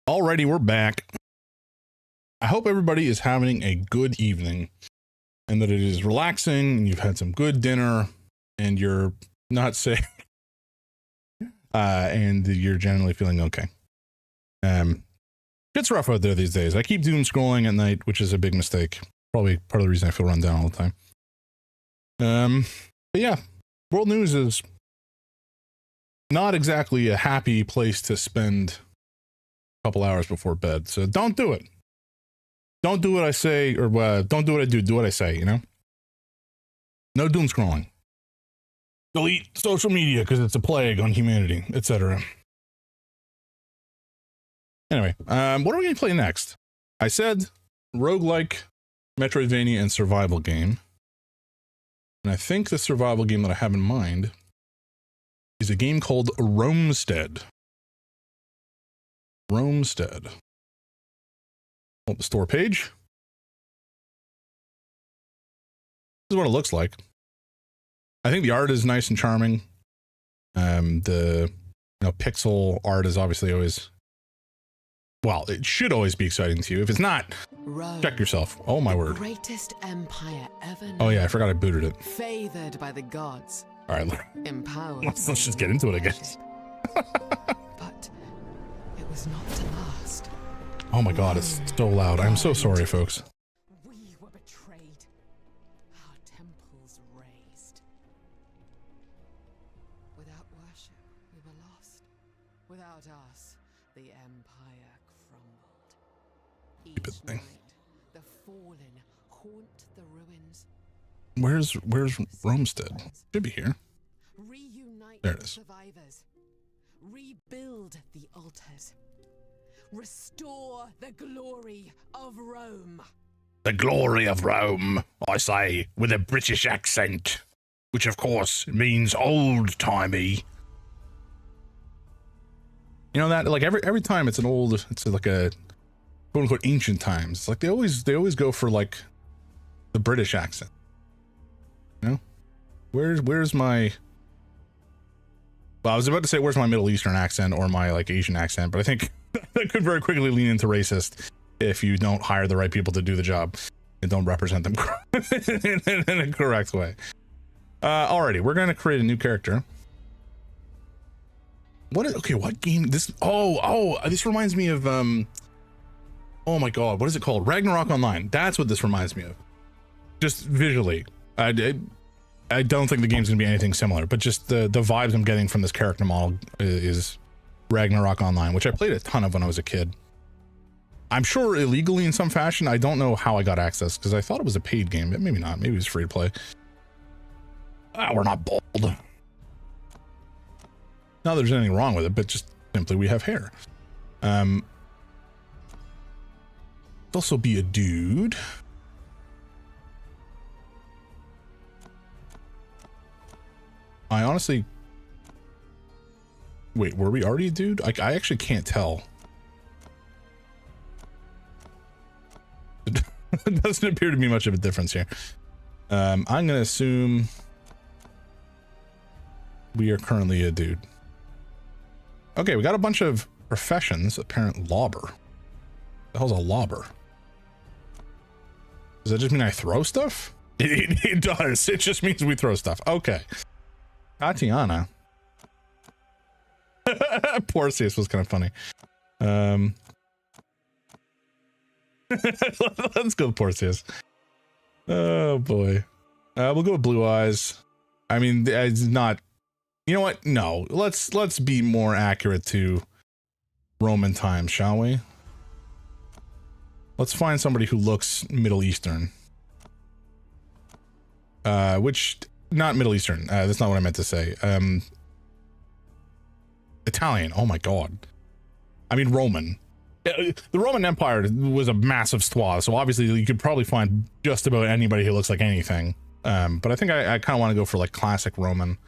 Alrighty, we're back. I hope everybody is having a good evening and that it is relaxing and you've had some good dinner and you're not sick and you're generally feeling okay. It's rough out there these days. I keep doom scrolling at night, which is a big mistake. Probably part of the reason I feel run down all the time. But yeah, world news is not exactly a happy place to spend a couple hours before bed. So don't do it. Don't do what I say, or don't do what I do. Do what I say, you know? No doom scrolling. Delete social media because it's a plague on humanity, etc. Anyway, what are we going to play next? I said roguelike, Metroidvania, and survival game. And I think the survival game that I have in mind is a game called Roamstead. Roamstead. Oh, the store page. This is what it looks like. I think the art is nice and charming. The pixel art is obviously always, well, it should always be exciting to you. If it's not, Rome, check yourself. Oh my word. Greatest empire ever known. Oh yeah, I forgot I booted it. Favored by the gods. All right, Empowered. let's just get into it, I guess. But it was not to last. Oh my god, it's so loud. I'm so sorry, folks. We were betrayed. Our temples razed. Without worship, we were lost. Without us, the empire crumbled. Stupid Each thing. night, the fallen haunt the ruins. Where's Roamstead? Should be here. Reunite There it the is. survivors. Rebuild the altars. Restore the glory of Rome. The glory of Rome, I say, with a British accent, which of course means old-timey. You know that, like every time it's like a quote-unquote ancient times. It's like they always go for like the British accent. You know? Where's my, well, I was about to say where's my Middle Eastern accent or my like Asian accent, but I think that could very quickly lean into racist if you don't hire the right people to do the job and don't represent them in a correct way. Alrighty, we're gonna create a new character. What game this? This reminds me of oh my god, what is it called? Ragnarok Online. That's what this reminds me of. Just visually, I don't think the game's gonna be anything similar, but just the vibes I'm getting from this character model is Ragnarok Online, which I played a ton of when I was a kid. I'm sure illegally in some fashion. I don't know how I got access because I thought it was a paid game, but maybe not. Maybe it was free to play. We're not bold. Not that there's anything wrong with it, but just simply we have hair. Also be a dude. I honestly, wait, were we already a dude? I actually can't tell. It doesn't appear to be much of a difference here. I'm gonna assume we are currently a dude. Okay, we got a bunch of professions. Apparent lobber. The hell's a lobber? Does that just mean I throw stuff? It does. It just means we throw stuff. Okay. Tatiana. Porcius was kind of funny. Let's go Porcius. Oh boy. We'll go with blue eyes. I mean, it's not, you know what? No, let's be more accurate to Roman times, shall we? Let's find somebody who looks Middle Eastern. Which, not Middle Eastern. That's not what I meant to say. Italian. Oh my god. I mean Roman. The Roman Empire was a massive swath, so obviously you could probably find just about anybody who looks like anything. But I think I kind of want to go for like classic Roman.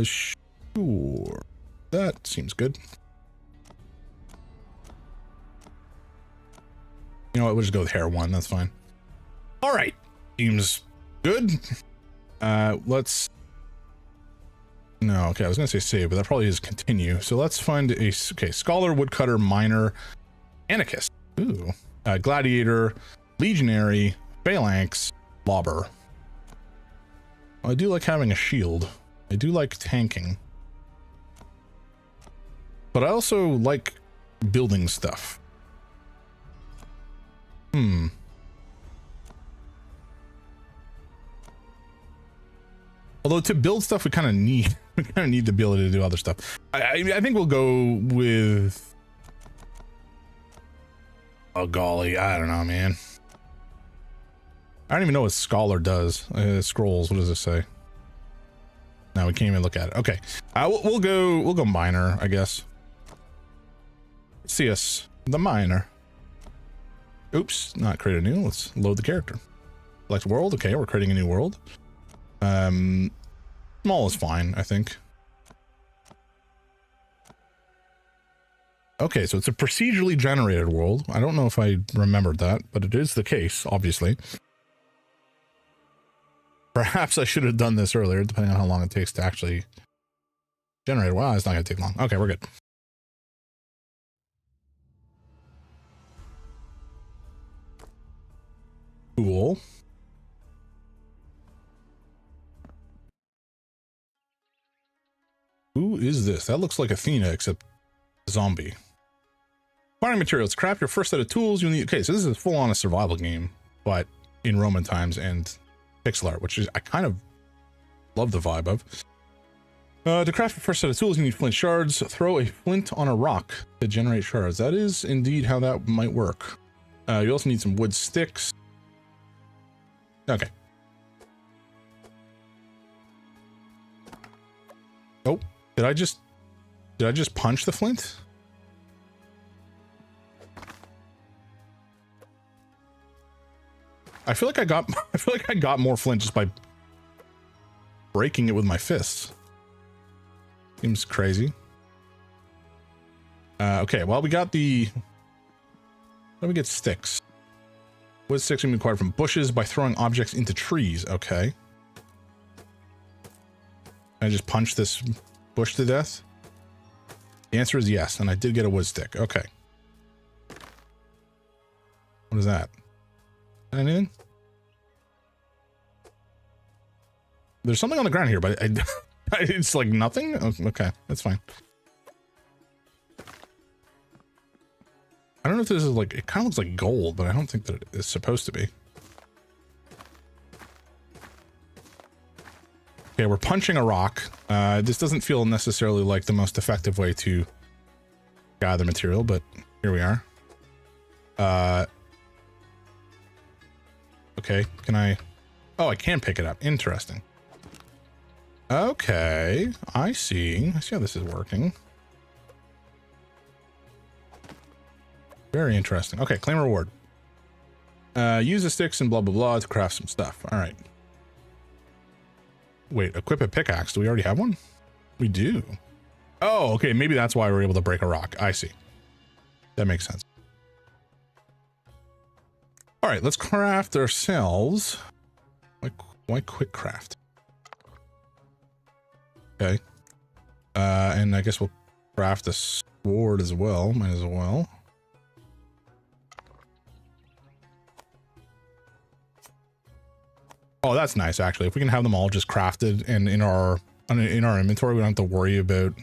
Sure. That seems good. You know what, we'll just go with hair one, that's fine. All right, seems good. Let's No, okay, I was gonna say save, but that probably is continue. So let's find a, okay, scholar, woodcutter, miner, anarchist. Ooh. Gladiator, legionary, phalanx, lobber. I do like having a shield. I do like tanking. But I also like building stuff. Although to build stuff, we kind of need the ability to do other stuff. I think we'll go with. Oh golly, I don't know, man. I don't even know what scholar does. Scrolls. What does it say? No, we can't even look at it. Okay, we'll go miner, I guess. See us, the miner. Oops, not create a new. Let's load the character. Select world. Okay, we're creating a new world. Small is fine, I think. Okay, so it's a procedurally generated world. I don't know if I remembered that, but it is the case, obviously. Perhaps I should have done this earlier, depending on how long it takes to actually generate. Well, it's not going to take long. Okay, we're good. Cool. Who is this? That looks like Athena, except zombie. Finding materials. Craft your first set of tools you'll need. Okay, so this is full on a survival game, but in Roman times and pixel art, which is I kind of love the vibe of. To craft your first set of tools, you need flint shards. Throw a flint on a rock to generate shards. That is indeed how that might work. You also need some wood sticks. Okay. Oh, did I just punch the flint? I feel like I got more flint just by breaking it with my fists. Seems crazy. Okay, well, we got the... Let me get sticks. Wood sticks can be acquired from bushes by throwing objects into trees. Okay. Can I just punch this bush to death? The answer is yes, and I did get a wood stick. Okay. What is that? Anything? There's something on the ground here, but it's like nothing? Okay, that's fine. I don't know if this is like, it kind of looks like gold, but I don't think that it is supposed to be. Okay, we're punching a rock. This doesn't feel necessarily like the most effective way to gather material, but here we are. Okay, can I... Oh, I can pick it up. Interesting. Okay, I see. I see how this is working. Very interesting. Okay, claim reward. Use the sticks and blah, blah, blah to craft some stuff. All right. Wait, equip a pickaxe. Do we already have one? We do. Oh, okay. Maybe that's why we're able to break a rock. I see. That makes sense. All right, let's craft ourselves. Why quick craft? Okay. And I guess we'll craft a sword as well. Might as well. Oh, that's nice, actually. If we can have them all just crafted and in our inventory, we don't have to worry about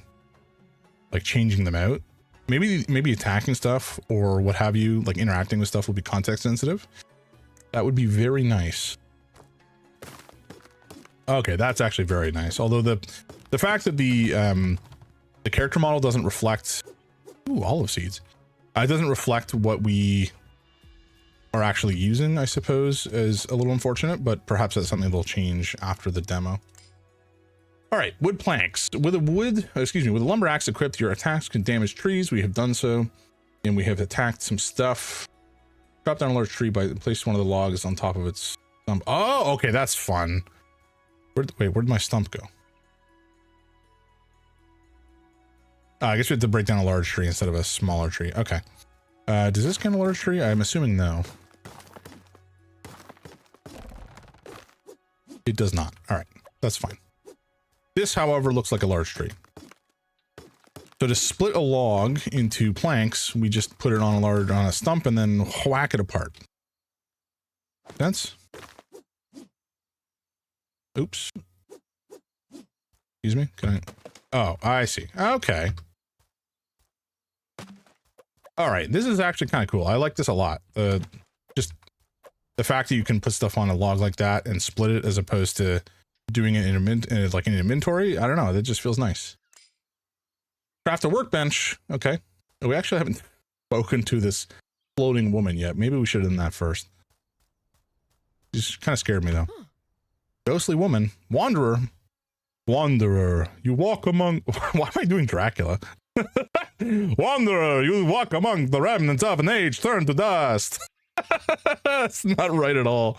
like changing them out. Maybe attacking stuff or what have you, like interacting with stuff will be context sensitive. That would be very nice. Okay, that's actually very nice. Although the fact that the character model doesn't reflect, ooh, olive seeds. It doesn't reflect what we are actually using, I suppose, is a little unfortunate, but perhaps that's something that'll change after the demo. All right, wood planks. With a lumber axe equipped, your attacks can damage trees. We have done so, and we have attacked some stuff. Drop down a large tree by place one of the logs on top of its stump. Oh, okay, that's fun. Where'd my stump go? I guess we have to break down a large tree instead of a smaller tree. Okay. Does this count a large tree? I'm assuming no. It does not. All right, that's fine. This, however, looks like a large tree. So to split a log into planks, we just put it on a stump and then whack it apart. Sense? Oops. Excuse me? Can I? Oh, I see. Okay. All right. This is actually kind of cool. I like this a lot. Just the fact that you can put stuff on a log like that and split it as opposed to doing it in like an inventory. I don't know. That just feels nice. Craft a workbench. Okay. We actually haven't spoken to this floating woman yet. Maybe we should have done that first. She's kind of scared me though. Ghostly woman. Wanderer. Wanderer. You walk among... Why am I doing Dracula? Wanderer. You walk among the remnants of an age turned to dust. That's not right at all.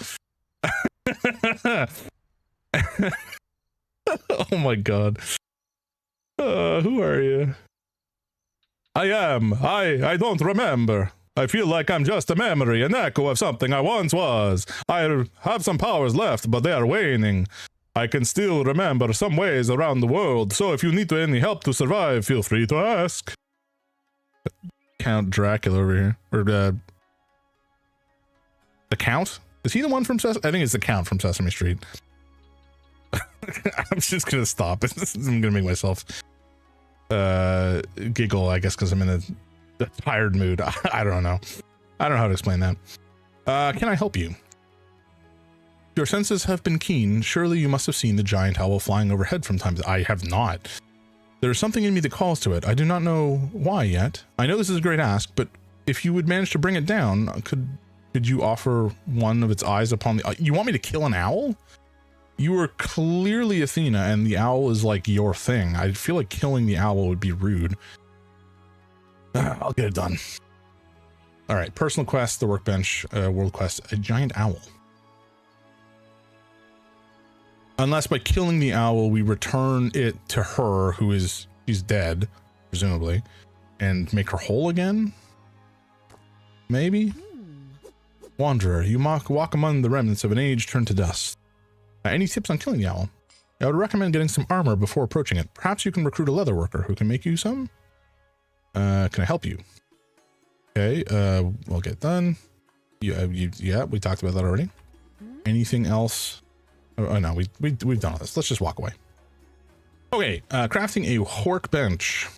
Oh my god. Who are you? I don't remember. I feel like I'm just a memory, an echo of something I once was. I have some powers left, but they are waning. I can still remember some ways around the world, so if you need any help to survive, feel free to ask. Count Dracula over here. Or, the Count? Is he the one from Sesame? I think it's the Count from Sesame Street. I'm just gonna stop. I'm gonna make myself giggle, I guess, because I'm in a tired mood. I don't know. I don't know how to explain that. Can I help you? Your senses have been keen. Surely you must have seen the giant owl flying overhead from time to time. I have not. There is something in me that calls to it. I do not know why yet. I know this is a great ask, but if you would manage to bring it down, could you offer one of its eyes upon the... You want me to kill an owl? You are clearly Athena, and the owl is like your thing. I feel like killing the owl would be rude. I'll get it done. All right, personal quest, the workbench, world quest, a giant owl. Unless by killing the owl, we return it to her, she's dead, presumably, and make her whole again? Maybe? Wanderer, you walk among the remnants of an age turned to dust. Any tips on killing the owl? I would recommend getting some armor before approaching it. Perhaps you can recruit a leather worker who can make you some? Can I help you? Okay, we'll get done. Yeah, we talked about that already. Anything else? Oh no, we've done all this. Let's just walk away. Okay, crafting a workbench.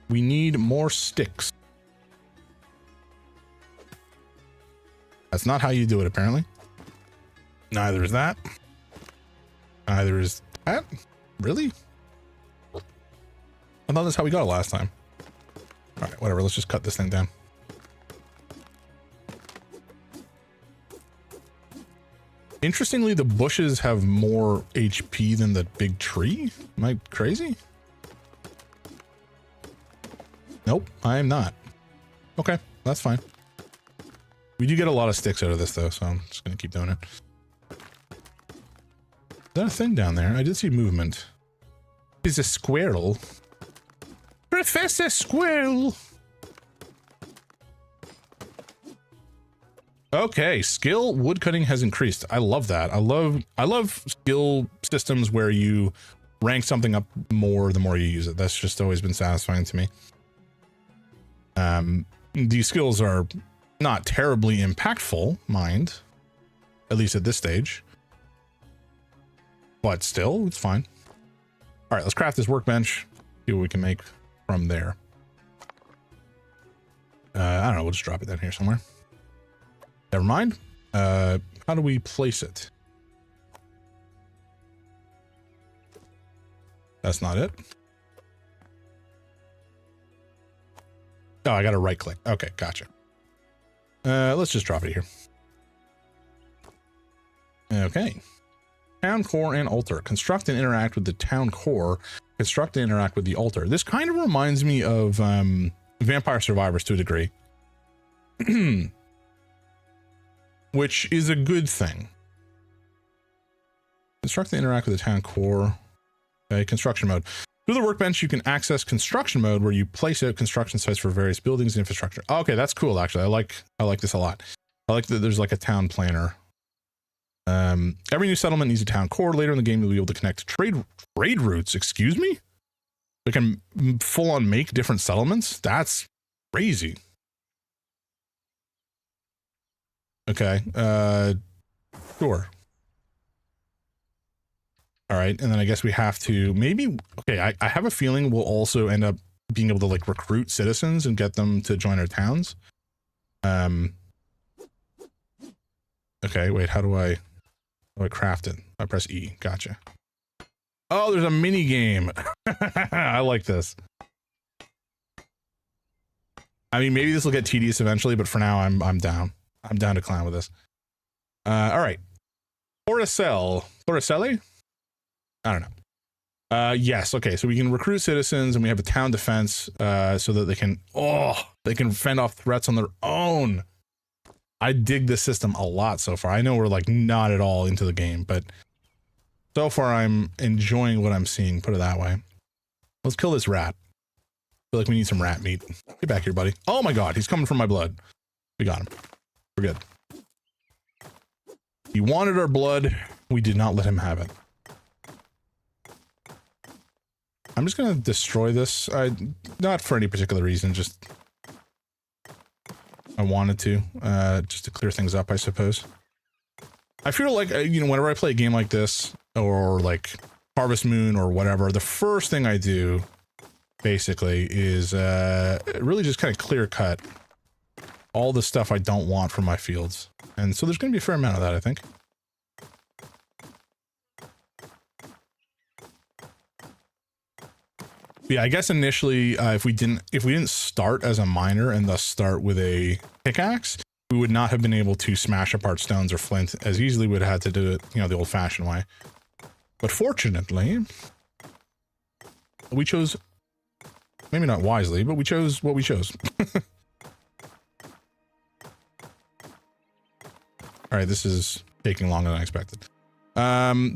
We need more sticks. That's not how you do it, apparently. Neither is that. Neither is that. Really? I thought that's how we got it last time. All right, whatever. Let's just cut this thing down. Interestingly, the bushes have more HP than the big tree. Am I crazy? Nope, I am not. Okay, that's fine. We do get a lot of sticks out of this, though, so I'm just going to keep doing it. Is that a thing down there? I did see movement. It's a squirrel. Professor Squirrel! Okay, skill woodcutting has increased. I love that. I love skill systems where you rank something up more the more you use it. That's just always been satisfying to me. These skills are not terribly impactful, mind. At least at this stage. But still, it's fine. All right, let's craft this workbench. See what we can make from there. I don't know, we'll just drop it down here somewhere. Never mind. How do we place it? That's not it. Oh, I got to right click. Okay, gotcha. Let's just drop it here. Okay. Town core and altar. Construct and interact with the town core. Construct and interact with the altar. This kind of reminds me of Vampire Survivors to a degree. Which is a good thing. Construct and interact with the town core. Okay, construction mode. Through the workbench, you can access construction mode where you place out construction sites for various buildings and infrastructure. Okay, that's cool, actually. I like this a lot. I like that there's like a town planner Every new settlement needs a town core. Later in the game, you'll be able to connect trade routes. Excuse me? We can full on make different settlements? That's crazy. Okay. Sure. All right. And then I guess we have to maybe, okay, I have a feeling we'll also end up being able to like recruit citizens and get them to join our towns. Okay, wait, how do I craft it? I press E. Gotcha. Oh, there's a mini game. I like this. I mean, maybe this will get tedious eventually, but for now, I'm down. I'm down to clown with this. All right. Torricelli? I don't know. Yes. Okay. So we can recruit citizens, and we have a town defense, so that they can fend off threats on their own. I dig this system a lot so far. I know we're like not at all into the game, but so far I'm enjoying what I'm seeing. Put it that way. Let's kill this rat. I feel like we need some rat meat. Get back here, buddy. Oh my God, he's coming from my blood. We got him. We're good. He wanted our blood. We did not let him have it. I'm just gonna destroy this. Not for any particular reason, just I wanted to, just to clear things up, I suppose. I feel like, you know, whenever I play a game like this, or like Harvest Moon or whatever, the first thing I do, basically, is really just kind of clear cut all the stuff I don't want from my fields. And so there's going to be a fair amount of that, I think. Yeah, I guess initially, if we didn't start as a miner and thus start with a pickaxe, we would not have been able to smash apart stones or flint as easily. Would have had to do it, you know, the old-fashioned way. But fortunately, we chose, maybe not wisely, but we chose what we chose. All right, this is taking longer than I expected.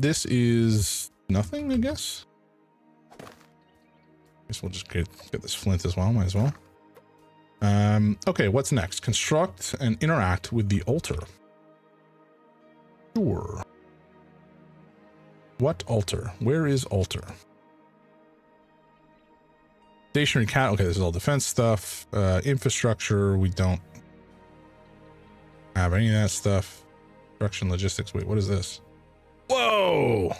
This is nothing, I guess. Guess we'll just get this flint as well, might as well. Okay, what's next? Construct and interact with the altar. Sure. What altar? Where is altar? Stationary cat. Okay, this is all defense stuff. Infrastructure. We don't have any of that stuff. Construction logistics. Wait, what is this? Whoa!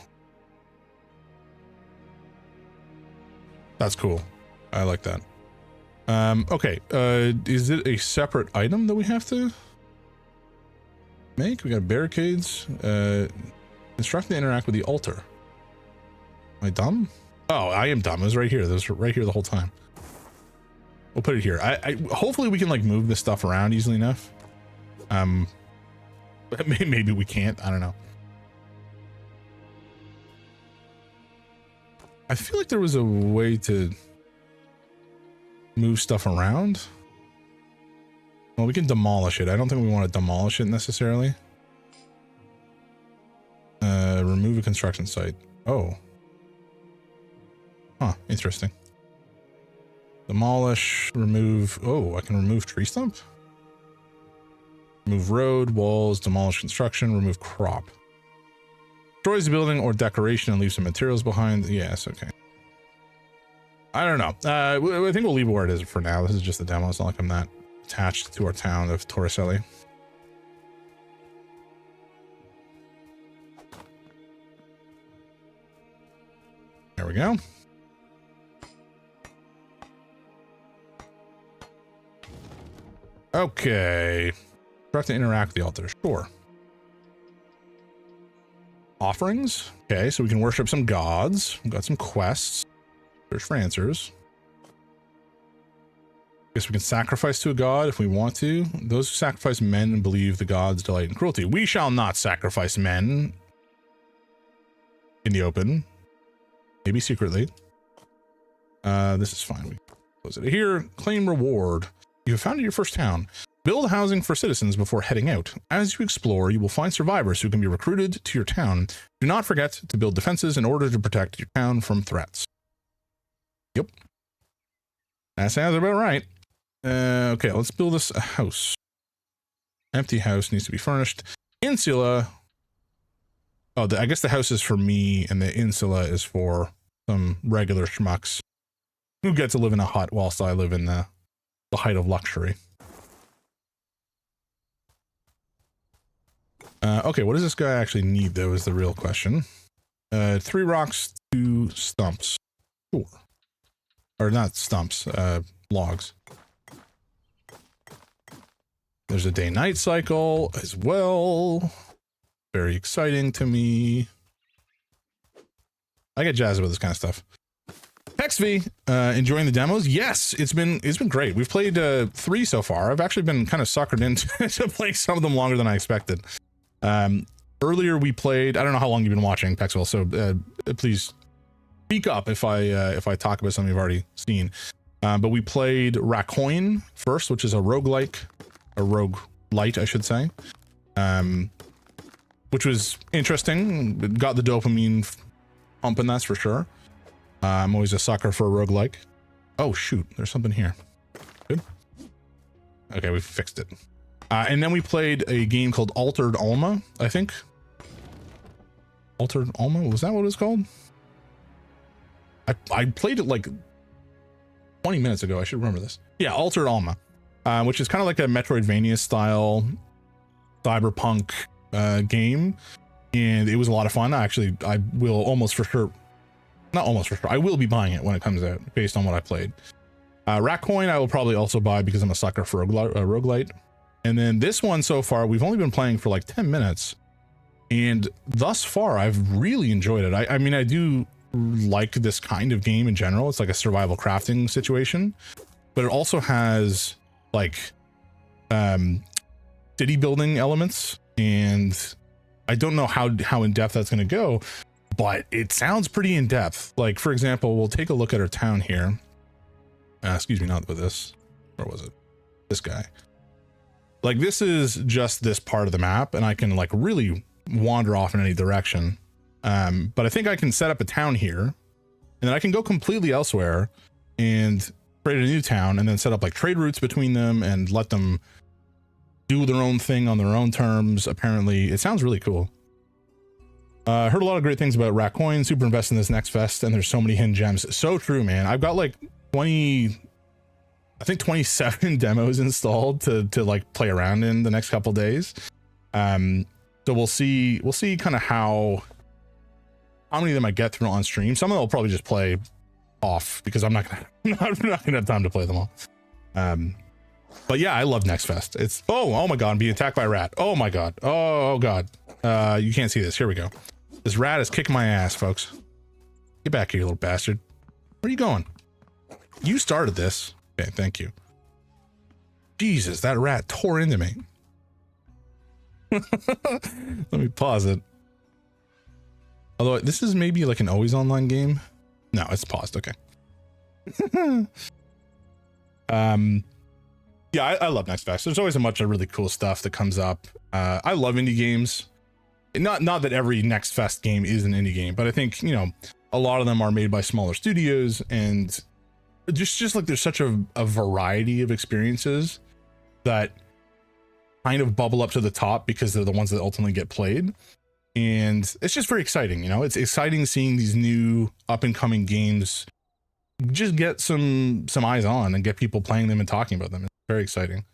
That's cool. I like that. Okay. Is it a separate item that we have to make? We got barricades. Construct and interact with the altar. Am I dumb? Oh, I am dumb. It was right here. That was right here the whole time. We'll put it here. Hopefully we can like move this stuff around easily enough. But maybe we can't. I don't know. I feel like there was a way to move stuff around. Well, we can demolish it. I don't think we want to demolish it necessarily. Remove a construction site. Oh. Huh, interesting. Demolish, remove. Oh, I can remove tree stump? Remove road, walls, demolish construction, remove crop. Destroys the building or decoration and leaves some materials behind. Yes, okay. I don't know. I think we'll leave it where it is for now. This is just a demo. It's not like I'm not attached to our town of Torricelli. There we go. Okay. Try to interact with the altar. Sure. Offerings. Okay, so we can worship some gods. We've got some quests. Search for answers. Guess we can sacrifice to a god if we want to. Those who sacrifice men and believe the gods delight in cruelty. We shall not sacrifice men in the open. Maybe secretly. This is fine. We close it here. Claim reward. You have founded your first town. Build housing for citizens before heading out. As you explore, you will find survivors who can be recruited to your town. Do not forget to build defenses in order to protect your town from threats. Yep. That sounds about right. Okay, let's build us a house. Empty house needs to be furnished. Insula. Oh, I guess the house is for me, and the insula is for some regular schmucks who get to live in a hut whilst I live in the height of luxury. Okay, what does this guy actually need, though, is the real question. 3 rocks, 2 stumps. Sure. Or not stumps, logs. There's a day-night cycle as well. Very exciting to me. I get jazzed about this kind of stuff. XV, enjoying the demos? Yes, it's been great. We've played 3 so far. I've actually been kind of suckered into to playing some of them longer than I expected. Earlier we played, I don't know how long you've been watching, Pexwell, so please speak up if I talk about something you've already seen. But we played Racoin first, which is a roguelike, a roguelite, I should say. Which was interesting. It got the dopamine pumping, that's for sure. I'm always a sucker for a roguelike. Oh shoot, there's something here. Good. Okay, we fixed it. And then we played a game called Altered Alma, I think. Altered Alma, was that what it was called? I played it like 20 minutes ago, I should remember this. Yeah, Altered Alma, which is kind of like a Metroidvania style cyberpunk game, and it was a lot of fun. I will almost for sure, not almost for sure, I will be buying it when it comes out based on what I played. Racoin I will probably also buy because I'm a sucker for roguelite. And then this one so far, we've only been playing for like 10 minutes, and thus far I've really enjoyed it. I mean, I do like this kind of game in general. It's like a survival crafting situation, but it also has like city building elements, and I don't know how in depth that's going to go, but it sounds pretty in depth. Like, for example, we'll take a look at our town here. Excuse me, not with this. Or was it this guy? Like, this is just this part of the map, and I can like really wander off in any direction. But I think I can set up a town here, and then I can go completely elsewhere and create a new town, and then set up like trade routes between them and let them do their own thing on their own terms. Apparently, it sounds really cool. I heard a lot of great things about Racoin. Super invested in this next fest, and there's so many hidden gems. So true, man. I've got like 27 demos installed to like play around in the next couple days. So we'll see kind of how many of them I get through on stream. Some of them I'll probably just play off because I'm not gonna have time to play them all. But yeah, I love Next Fest. It's oh my god, I'm being attacked by a rat. Oh my god. Oh god. You can't see this. Here we go. This rat is kicking my ass, folks. Get back here, you little bastard. Where are you going? You started this. Okay, thank you. Jesus, that rat tore into me. Let me pause it. Although this is maybe like an always online game. No, it's paused. Okay. Yeah, I love Next Fest. There's always a bunch of really cool stuff that comes up. I love indie games. Not that every Next Fest game is an indie game, but I think, you know, a lot of them are made by smaller studios, and just like there's such a variety of experiences that kind of bubble up to the top because they're the ones that ultimately get played. And it's just very exciting, you know. It's exciting seeing these new up and coming games just get some eyes on and get people playing them and talking about them. It's very exciting.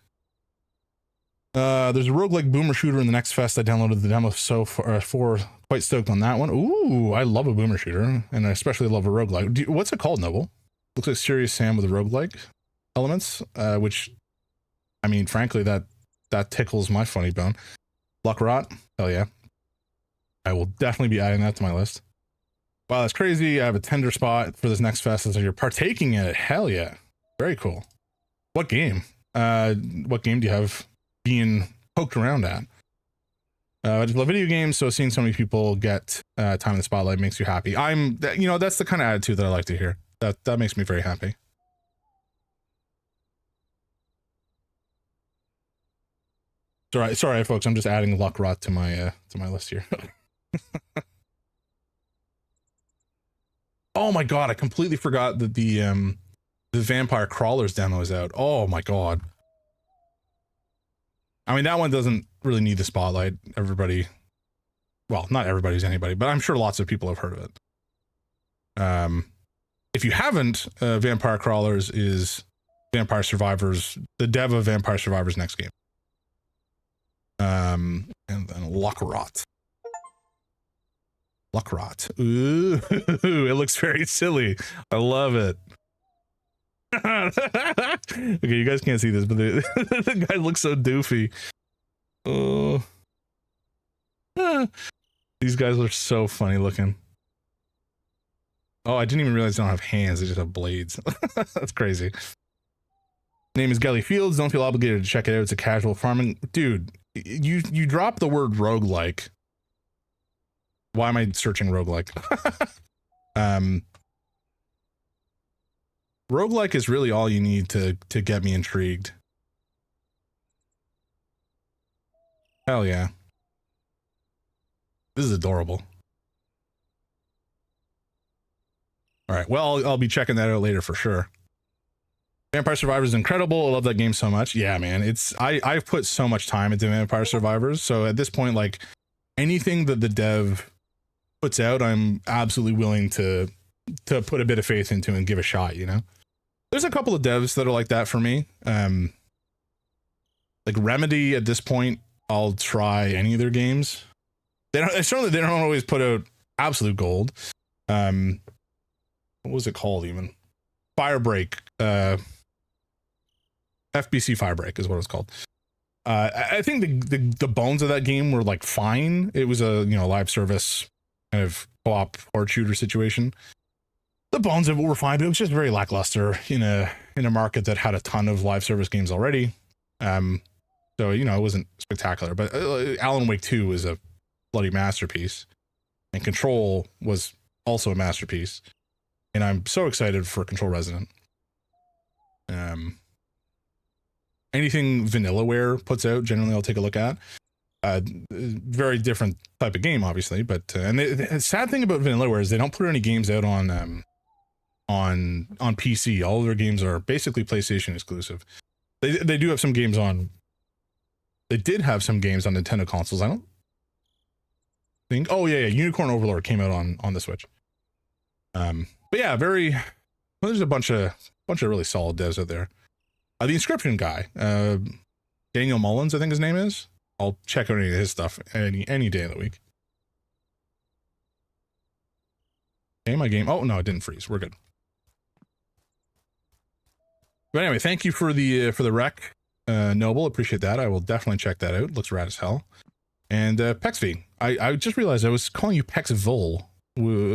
There's a roguelike boomer shooter in the Next Fest. I downloaded the demo so far, quite stoked on that one. Ooh, I love a boomer shooter, and I especially love a roguelike. What's it called, Noble? Looks like Serious Sam with a roguelike elements, which, I mean, frankly, that tickles my funny bone. Luck Rot, hell yeah. I will definitely be adding that to my list. Wow, that's crazy. I have a tender spot for this Next Fest, so you're partaking in it. Hell yeah. Very cool. What game? What game do you have being poked around at? I just love video games, so seeing so many people get time in the spotlight makes you happy. You know, that's the kind of attitude that I like to hear. That makes me very happy. Sorry, folks. I'm just adding Luck Rot to my list here. Oh my god, I completely forgot that the Vampire Crawlers demo is out. Oh my god. I mean, that one doesn't really need the spotlight. Everybody well, not everybody's anybody, but I'm sure lots of people have heard of it. If you haven't, Vampire Crawlers is Vampire Survivors, the dev of Vampire Survivors' next game. And then Luckrot. Ooh, it looks very silly. I love it. Okay, you guys can't see this, but the guy looks so doofy. Oh, these guys are so funny looking. Oh, I didn't even realize they don't have hands. They just have blades. That's crazy. Name is Gelly Fields. Don't feel obligated to check it out. It's a casual farming. Dude, you drop the word roguelike. Why am I searching roguelike? Roguelike is really all you need to get me intrigued. Hell yeah. This is adorable. All right, well, I'll be checking that out later for sure. Vampire Survivors is incredible. I love that game so much. Yeah, man, I've put so much time into Vampire Survivors. So at this point, like anything that the dev puts out, I'm absolutely willing to put a bit of faith into and give a shot, you know? There's a couple of devs that are like that for me. Like Remedy at this point, I'll try any of their games. They don't always put out absolute gold. What was it called even? Firebreak. FBC Firebreak is what it's called. I think the bones of that game were like fine. It was a live service kind of co-op horde shooter situation. The bones of it were fine, but it was just very lackluster in a market that had a ton of live service games already. So it wasn't spectacular. But Alan Wake 2 was a bloody masterpiece, and Control was also a masterpiece. And I'm so excited for Control Resident. Anything Vanillaware puts out, generally I'll take a look at. Very different type of game, obviously, but and the sad thing about Vanillaware is they don't put any games out on PC. All of their games are basically PlayStation exclusive. They do have some games on. They did have some games on Nintendo consoles. I don't think. Oh yeah, Unicorn Overlord came out on the Switch. But yeah, there's a bunch of really solid devs out there. The Inscription guy, Daniel Mullins, I think his name is. I'll check out any of his stuff any day of the week. Okay, my game. Oh no, it didn't freeze. We're good. But anyway, thank you for the rec, Noble. Appreciate that. I will definitely check that out. Looks rad as hell. And Pexv. I just realized I was calling you Pexvol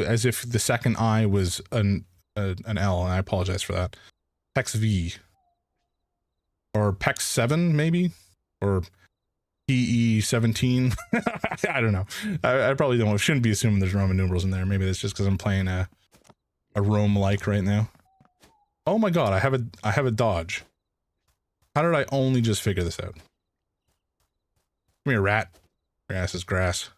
as if the second I was an L, and I apologize for that. Pexv. Or Pex7 maybe, or PE17. I don't know. I probably shouldn't be assuming there's Roman numerals in there. Maybe that's just because I'm playing a Rome-like right now. Oh my god, I have a dodge. How did I only just figure this out? Come here, rat. Your ass is grass.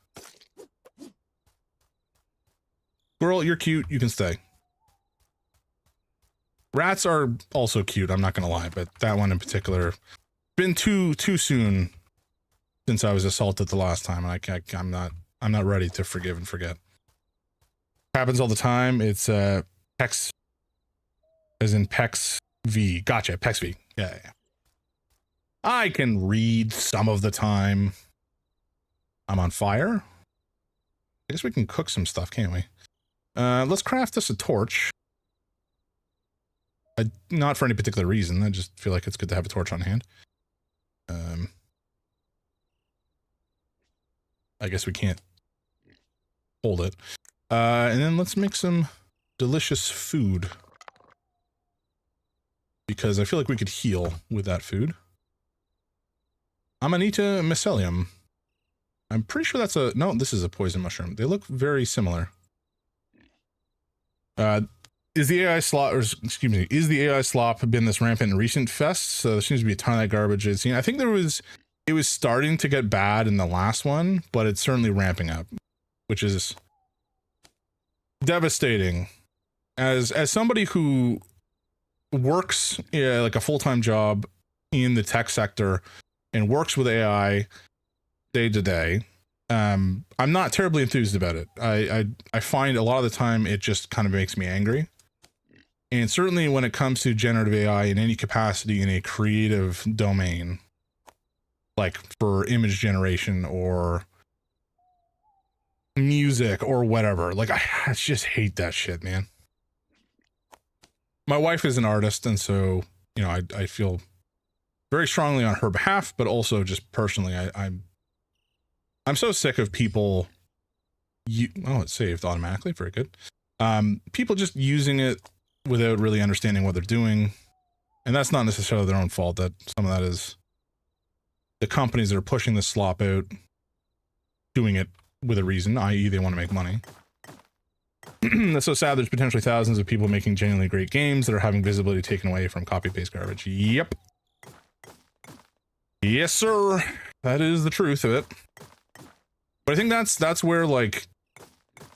Squirrel, you're cute. You can stay. Rats are also cute, I'm not gonna lie, but that one in particular, been too soon since I was assaulted the last time, and I'm not ready to forgive and forget. Happens all the time. It's Pex, as in Pex V. Gotcha, Pex V. Yeah. I can read some of the time. I'm on fire. I guess we can cook some stuff, can't we? Let's craft us a torch. Not for any particular reason. I just feel like it's good to have a torch on hand. I guess we can't hold it. And then let's make some delicious food. Because I feel like we could heal with that food. Amanita mycelium. I'm pretty sure that's no, this is a poison mushroom. They look very similar. Is the AI slop, or excuse me, is the AI slop been this rampant in recent fests? So there seems to be a ton of that garbage I've seen. I think it was starting to get bad in the last one, but it's certainly ramping up, which is devastating. As somebody who works like a full-time job in the tech sector and works with AI day to day, I'm not terribly enthused about it. I find a lot of the time it just kind of makes me angry. And certainly when it comes to generative AI in any capacity in a creative domain, like for image generation or music or whatever, like I just hate that shit, man. My wife is an artist, and so, you know, I feel very strongly on her behalf, but also just personally, I'm so sick of people. Oh, it saved automatically. Very good. People just using it without really understanding what they're doing, and that's not necessarily their own fault. That some of that is the companies that are pushing the slop out, doing it with a reason, i.e., they want to make money. That's so sad. There's potentially thousands of people making genuinely great games that are having visibility taken away from copy-paste garbage. Yep. Yes, sir. That is the truth of it. But I think that's where, like,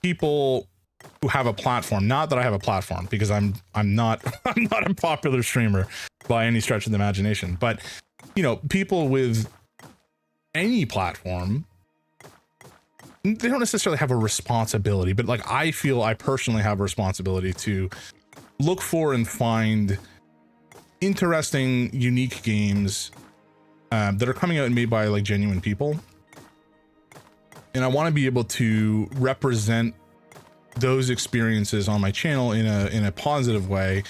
people who have a platform, not that I have a platform, because I'm not I'm not a popular streamer by any stretch of the imagination, but, you know, people with any platform, they don't necessarily have a responsibility, but like I feel I personally have a responsibility to look for and find interesting, unique games that are coming out and made by like genuine people. And I want to be able to represent those experiences on my channel in a positive way,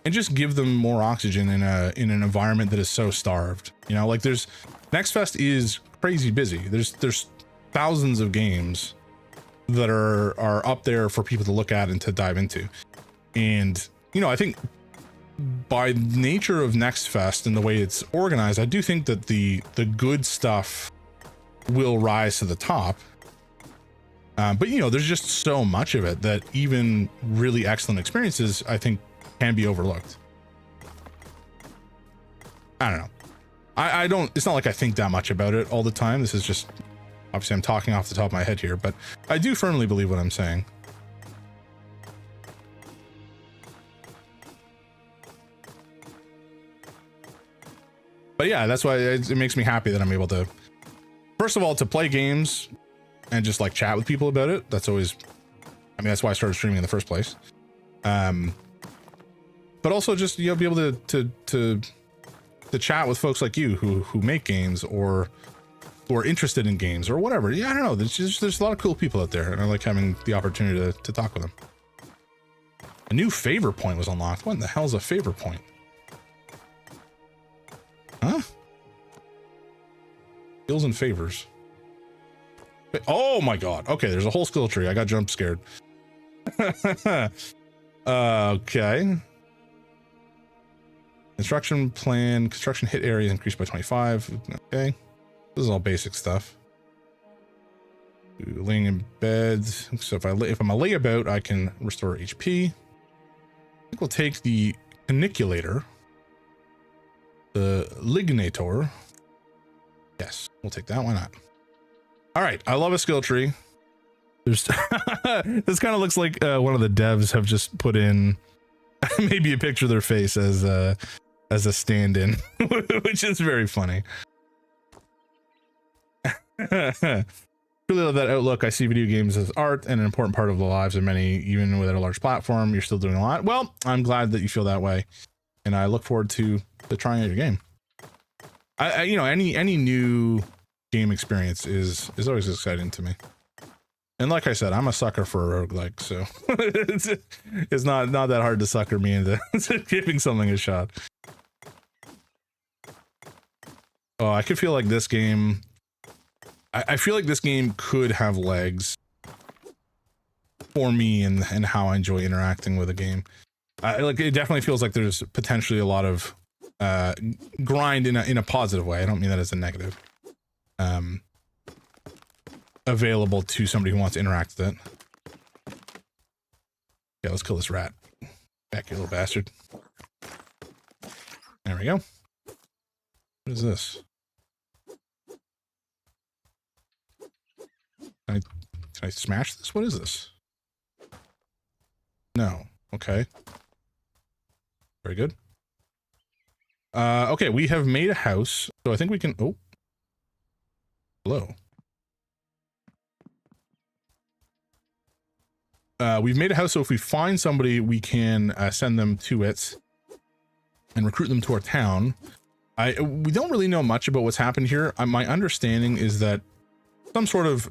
and just give them more oxygen in an environment that is so starved. You know, like Nextfest is crazy busy. There's thousands of games that are up there for people to look at and to dive into. And, you know, I think by nature of Nextfest and the way it's organized, I do think that the good stuff will rise to the top. But, you know, there's just so much of it that even really excellent experiences, I think, can be overlooked. I don't know. I don't, it's not like I think that much about it all the time. This is just, obviously I'm talking off the top of my head here, but I do firmly believe what I'm saying. But yeah, that's why it makes me happy that I'm able to, first of all, to play games and just like chat with people about it. That's always, I mean, that's why I started streaming in the first place. But also just, you know, be able to chat with folks like you who make games or are interested in games or whatever. Yeah, I don't know. There's a lot of cool people out there, and I like having the opportunity to talk with them. A new favor point was unlocked. What in the hell is a favor point? Huh? Skills and favors. Oh my god. Okay, there's a whole skill tree. I got jump scared. Okay. Construction plan. Construction hit area increased by 25. Okay. This is all basic stuff. Laying in bed. So if I'm a layabout, I can restore HP. I think we'll take the caniculator. The lignator. Yes, we'll take that. Why not? All right. I love a skill tree. There's this kind of looks like one of the devs have just put in maybe a picture of their face as a stand-in, which is very funny. Really love that outlook. I see video games as art and an important part of the lives of many, even without a large platform. You're still doing a lot. Well, I'm glad that you feel that way, and I look forward to trying out your game. I you know, any new game experience is always exciting to me. And like I said, I'm a sucker for a roguelike, so it's not that hard to sucker me into giving something a shot. Oh, I could feel like this game. I feel like this game could have legs for me and how I enjoy interacting with a game. Like it definitely feels like there's potentially a lot of grind in a positive way. I don't mean that as a negative. Available to somebody who wants to interact with it. Yeah, let's kill this rat. Back, you little bastard. There we go. What is this? Can I smash this? What is this? No. Okay. Very good. Okay, we have made a house, so I think we can. Oh. Hello. we've made a house, so if we find somebody, we can send them to it and recruit them to our town. We don't really know much about what's happened here. My understanding is that some sort of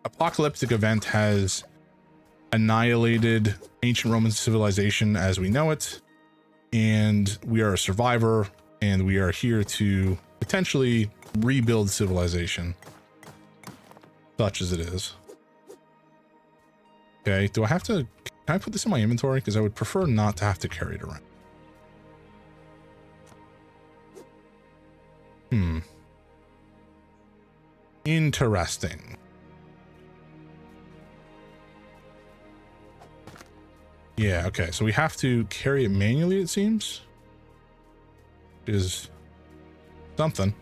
apocalyptic event has annihilated ancient Roman civilization as we know it, and we are a survivor, and we are here to potentially rebuild civilization, such as it is. Okay, do I have to, can I put this in my inventory? Because I would prefer not to have to carry it around. Interesting. Yeah, okay, so we have to carry it manually, it seems. Is something.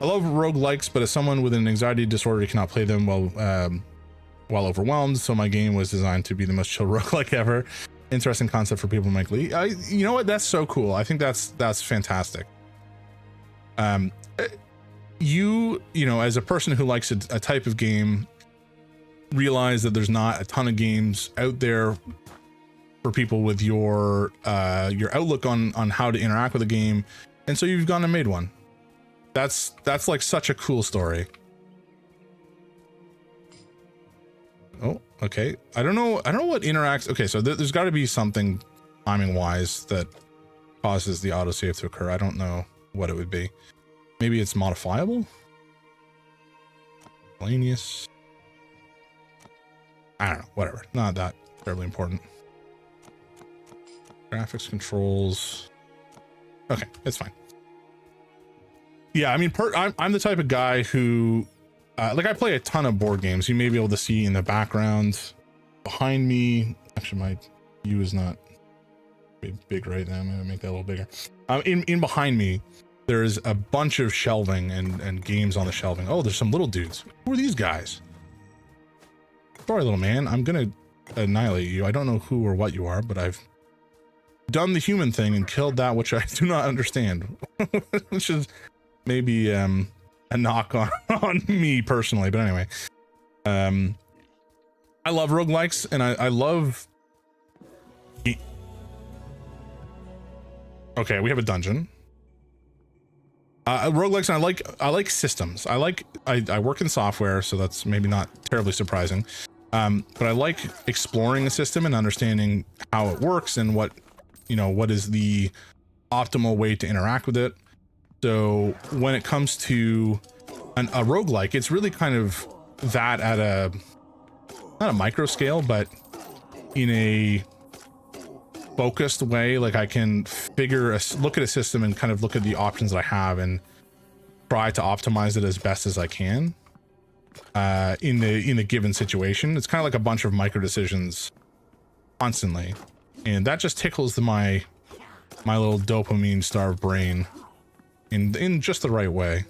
I love roguelikes, but as someone with an anxiety disorder, cannot play them while overwhelmed, so my game was designed to be the most chill roguelike ever. Interesting concept for people to make. You know what? That's so cool. I think that's fantastic. You know, as a person who likes a type of game, realize that there's not a ton of games out there for people with your outlook on how to interact with a game, and so you've gone and made one. That's like such a cool story. Oh, okay. I don't know what interacts. Okay, so there's got to be something timing wise that causes the autosave to occur. I don't know what it would be. Maybe it's modifiable. Miscellaneous. I don't know. Whatever. Not that terribly important. Graphics controls. Okay, it's fine. Yeah, I mean, I'm the type of guy who, like, I play a ton of board games. You may be able to see in the background behind me. Actually, my view is not big right now. I'm gonna make that a little bigger. In behind me, there's a bunch of shelving and games on the shelving. Oh, there's some little dudes. Who are these guys? Sorry, little man. I'm gonna annihilate you. I don't know who or what you are, but I've done the human thing and killed that which I do not understand. Which is maybe a knock on me personally, but anyway. I love roguelikes, and I love. Okay, we have a dungeon. Roguelikes, and I like systems. I work in software, so that's maybe not terribly surprising. But I like exploring a system and understanding how it works and what is the optimal way to interact with it. So when it comes to a roguelike, it's really kind of that at not a micro scale, but in a focused way. Like, I can look at a system and kind of look at the options that I have and try to optimize it as best as I can in the given situation. It's kind of like a bunch of micro decisions constantly, and that just tickles my little dopamine starved brain in just the right way.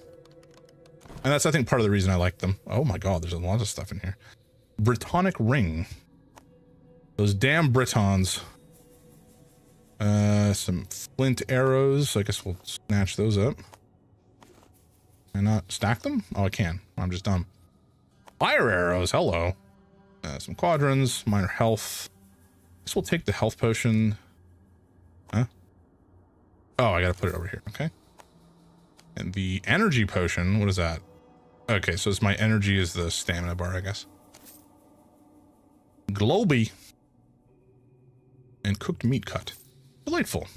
And that's, I think, part of the reason I like them. Oh my god, there's a lot of stuff in here. Britonic ring. Those damn Britons. Some flint arrows. I guess we'll snatch those up. Can I not stack them? Oh, I can. I'm just dumb. Fire arrows. Hello. Some quadrants. Minor health. I guess we'll take the health potion. Huh? Oh, I gotta put it over here. Okay. And the energy potion. What is that? Okay, so it's my energy is the stamina bar, I guess. Globy. And cooked meat cut. Delightful.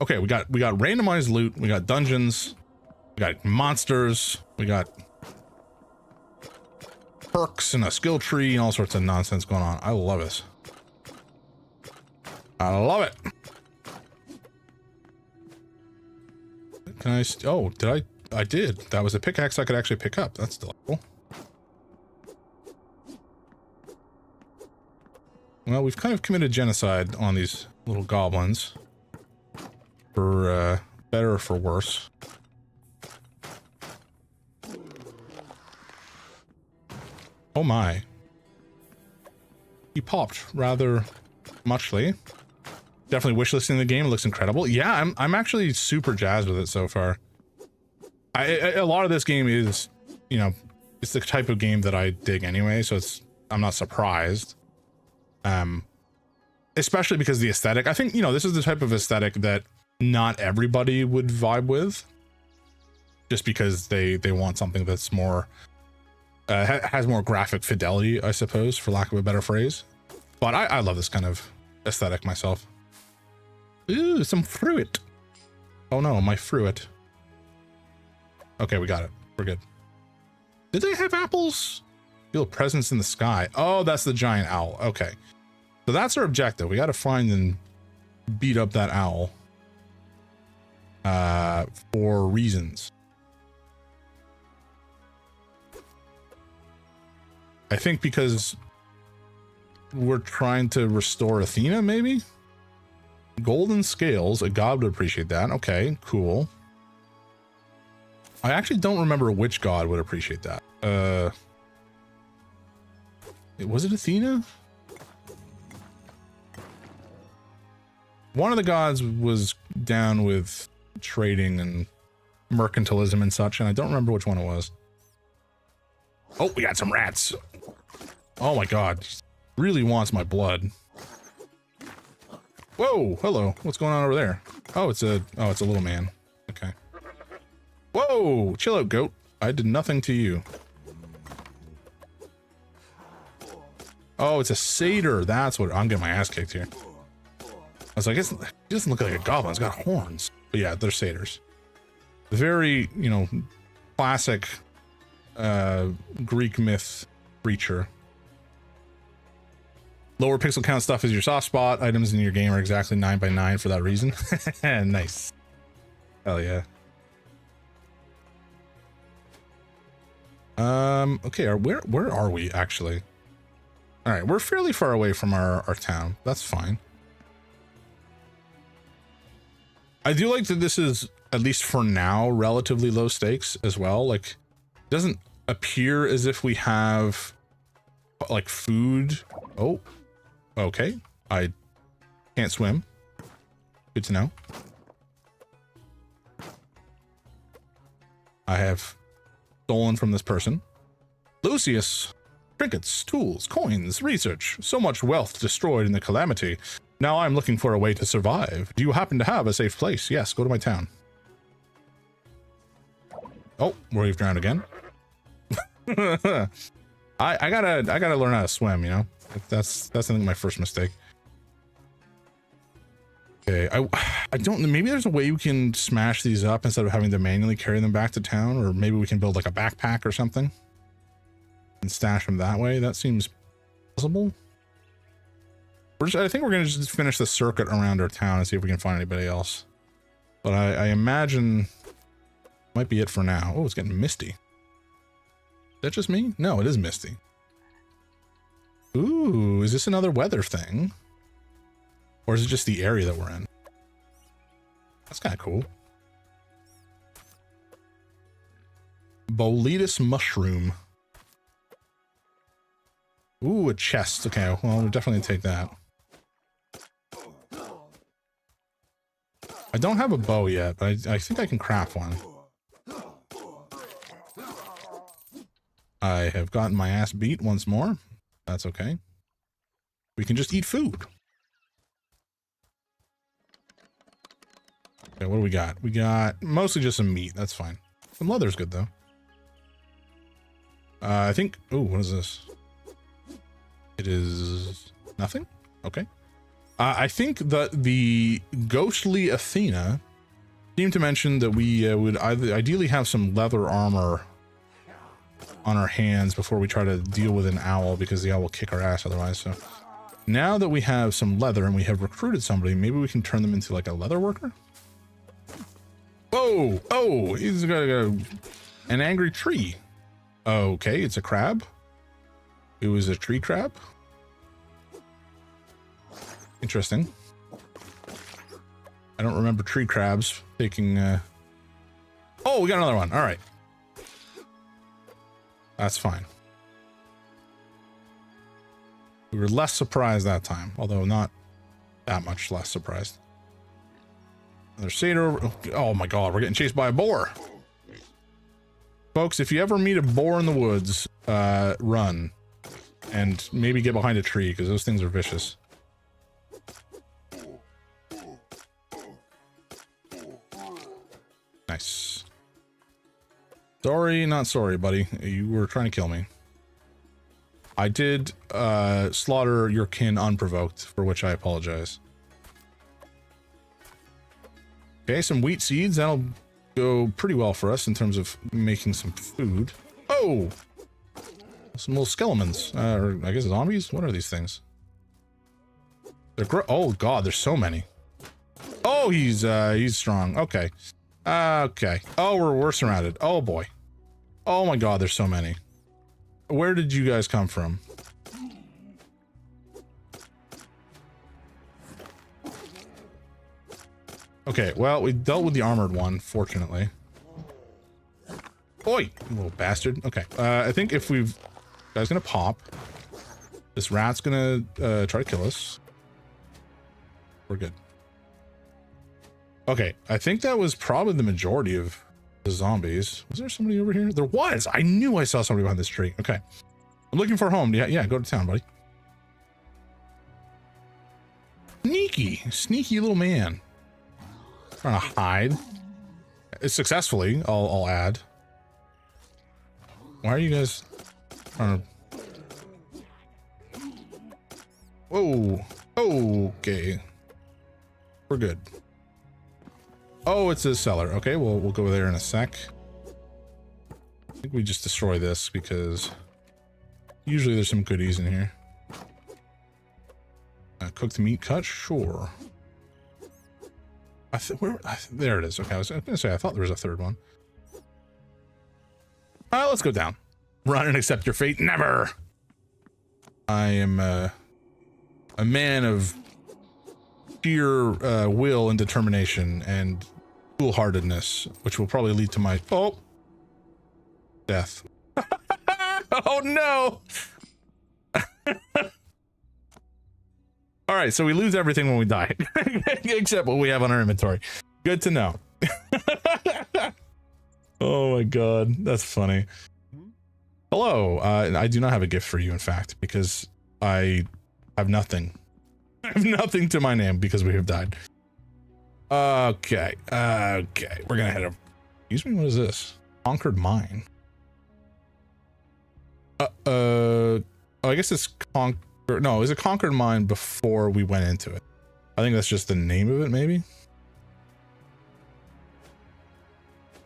Okay, we got randomized loot, we got dungeons, we got monsters, we got perks and a skill tree and all sorts of nonsense going on. I love this. I love it. Can I? Oh, did I did. That was a pickaxe I could actually pick up. That's delightful. Well, we've kind of committed genocide on these little goblins. For better or for worse. Oh my. He popped rather muchly. Definitely wishlisting the game. It looks incredible. Yeah, I'm actually super jazzed with it so far. A lot of this game is, it's the type of game that I dig anyway, so I'm not surprised. Especially because the aesthetic, I think, you know, this is the type of aesthetic that not everybody would vibe with, just because they want something that's more has more graphic fidelity, I suppose, for lack of a better phrase. But I love this kind of aesthetic myself. Ooh, some fruit. Oh no, my fruit. Okay, we got it. We're good. Did they have apples? Feel a presence in the sky. Oh, that's the giant owl. Okay. So that's our objective. We got to find and beat up that owl. For reasons. I think because we're trying to restore Athena, maybe? Golden scales. A god would appreciate that. Okay, cool. I actually don't remember which god would appreciate that. Was it Athena? One of the gods was down with trading and mercantilism and such, and I don't remember which one it was. Oh, we got some rats. Oh my god. Really wants my blood. Whoa, hello. What's going on over there? Oh, it's a little man. Okay. Whoa, chill out, goat. I did nothing to you. Oh, it's a satyr. That's what I'm getting my ass kicked here. I was like, it doesn't look like a goblin. It's got horns. But yeah, they're satyrs. Very, you know, classic Greek myth creature. Lower pixel count stuff is your soft spot. Items in your game are exactly 9x9 for that reason. Nice. Hell yeah. Okay, where are we actually? All right, we're fairly far away from our town. That's fine. I do like that this is, at least for now, relatively low stakes as well. Like, it doesn't appear as if we have like food. Oh, okay. I can't swim. Good to know. I have stolen from this person. Lucius, trinkets, tools, coins, research. So much wealth destroyed in the calamity. Now I'm looking for a way to survive. Do you happen to have a safe place? Yes, go to my town. Oh, we've drowned again. I gotta learn how to swim, you know? That's I think my first mistake. Okay, I don't know, maybe there's a way you can smash these up instead of having to manually carry them back to town, or maybe we can build like a backpack or something and stash them that way. That seems possible. I think we're gonna just finish the circuit around our town and see if we can find anybody else. But I imagine might be it for now. Oh, it's getting misty. Is that just me? No, it is misty. Ooh, is this another weather thing? Or is it just the area that we're in? That's kind of cool. Boletus mushroom. Ooh, a chest. Okay, well, we'll definitely take that. I don't have a bow yet, but I think I can craft one. I have gotten my ass beat once more. That's okay. We can just eat food. Okay, what do we got? We got mostly just some meat. That's fine. Some leather's good, though. I think... Oh, what is this? It is... nothing? Okay. I think that the ghostly Athena seemed to mention that we would ideally have some leather armor on our hands before we try to deal with an owl, because the owl will kick our ass otherwise. So now that we have some leather and we have recruited somebody, maybe we can turn them into like a leather worker. Oh, oh, he's got an angry tree. Okay, it's a crab. It was a tree crab. Interesting. I don't remember tree crabs taking Oh, we got another one. All right. That's fine. We were less surprised that time, although not that much less surprised. Another satyr. Oh my god, we're getting chased by a boar. Folks, if you ever meet a boar in the woods, run. and maybe get behind a tree because those things are vicious. Nice. Sorry, not sorry, buddy. You were trying to kill me. I did slaughter your kin unprovoked, for which I apologize. Okay, some wheat seeds. That'll go pretty well for us in terms of making some food. Oh! Some little skeletons. Or I guess zombies? What are these things? They're oh god, there's so many. Oh, he's strong. Okay. Okay. Oh, we're surrounded. Oh boy. Oh my god, there's so many. Where did you guys come from? Okay, well, we dealt with the armored one, fortunately. Oi, you little bastard. Okay, I think if we've... Guy's gonna pop. This rat's gonna try to kill us. We're good. Okay, I think that was probably the majority of the zombies. Was there somebody over here? There was! I knew I saw somebody behind this tree. Okay. I'm looking for a home. Yeah, go to town, buddy. Sneaky little man. Trying to hide. Successfully, I'll add. Why are you guys trying to... Whoa. Okay. We're good. Oh, it's a cellar. Okay, we'll go there in a sec. I think we just destroy this because usually there's some goodies in here. Cooked meat cut? Sure. There it is. Okay, I was gonna say I thought there was a third one. Let's go down. Run and accept your fate. Never. I am a man of sheer will and determination and foolhardiness, which will probably lead to my death. Oh no. All right, so we lose everything when we die, except what we have on our inventory. Good to know. Oh my god, that's funny. Hello, I do not have a gift for you, in fact, because I have nothing. I have nothing to my name because we have died. Okay, we're gonna head up. Excuse me, what is this? Conquered mine. Oh, I guess it's no, it was a conquered mine before we went into it. I think that's just the name of it, maybe.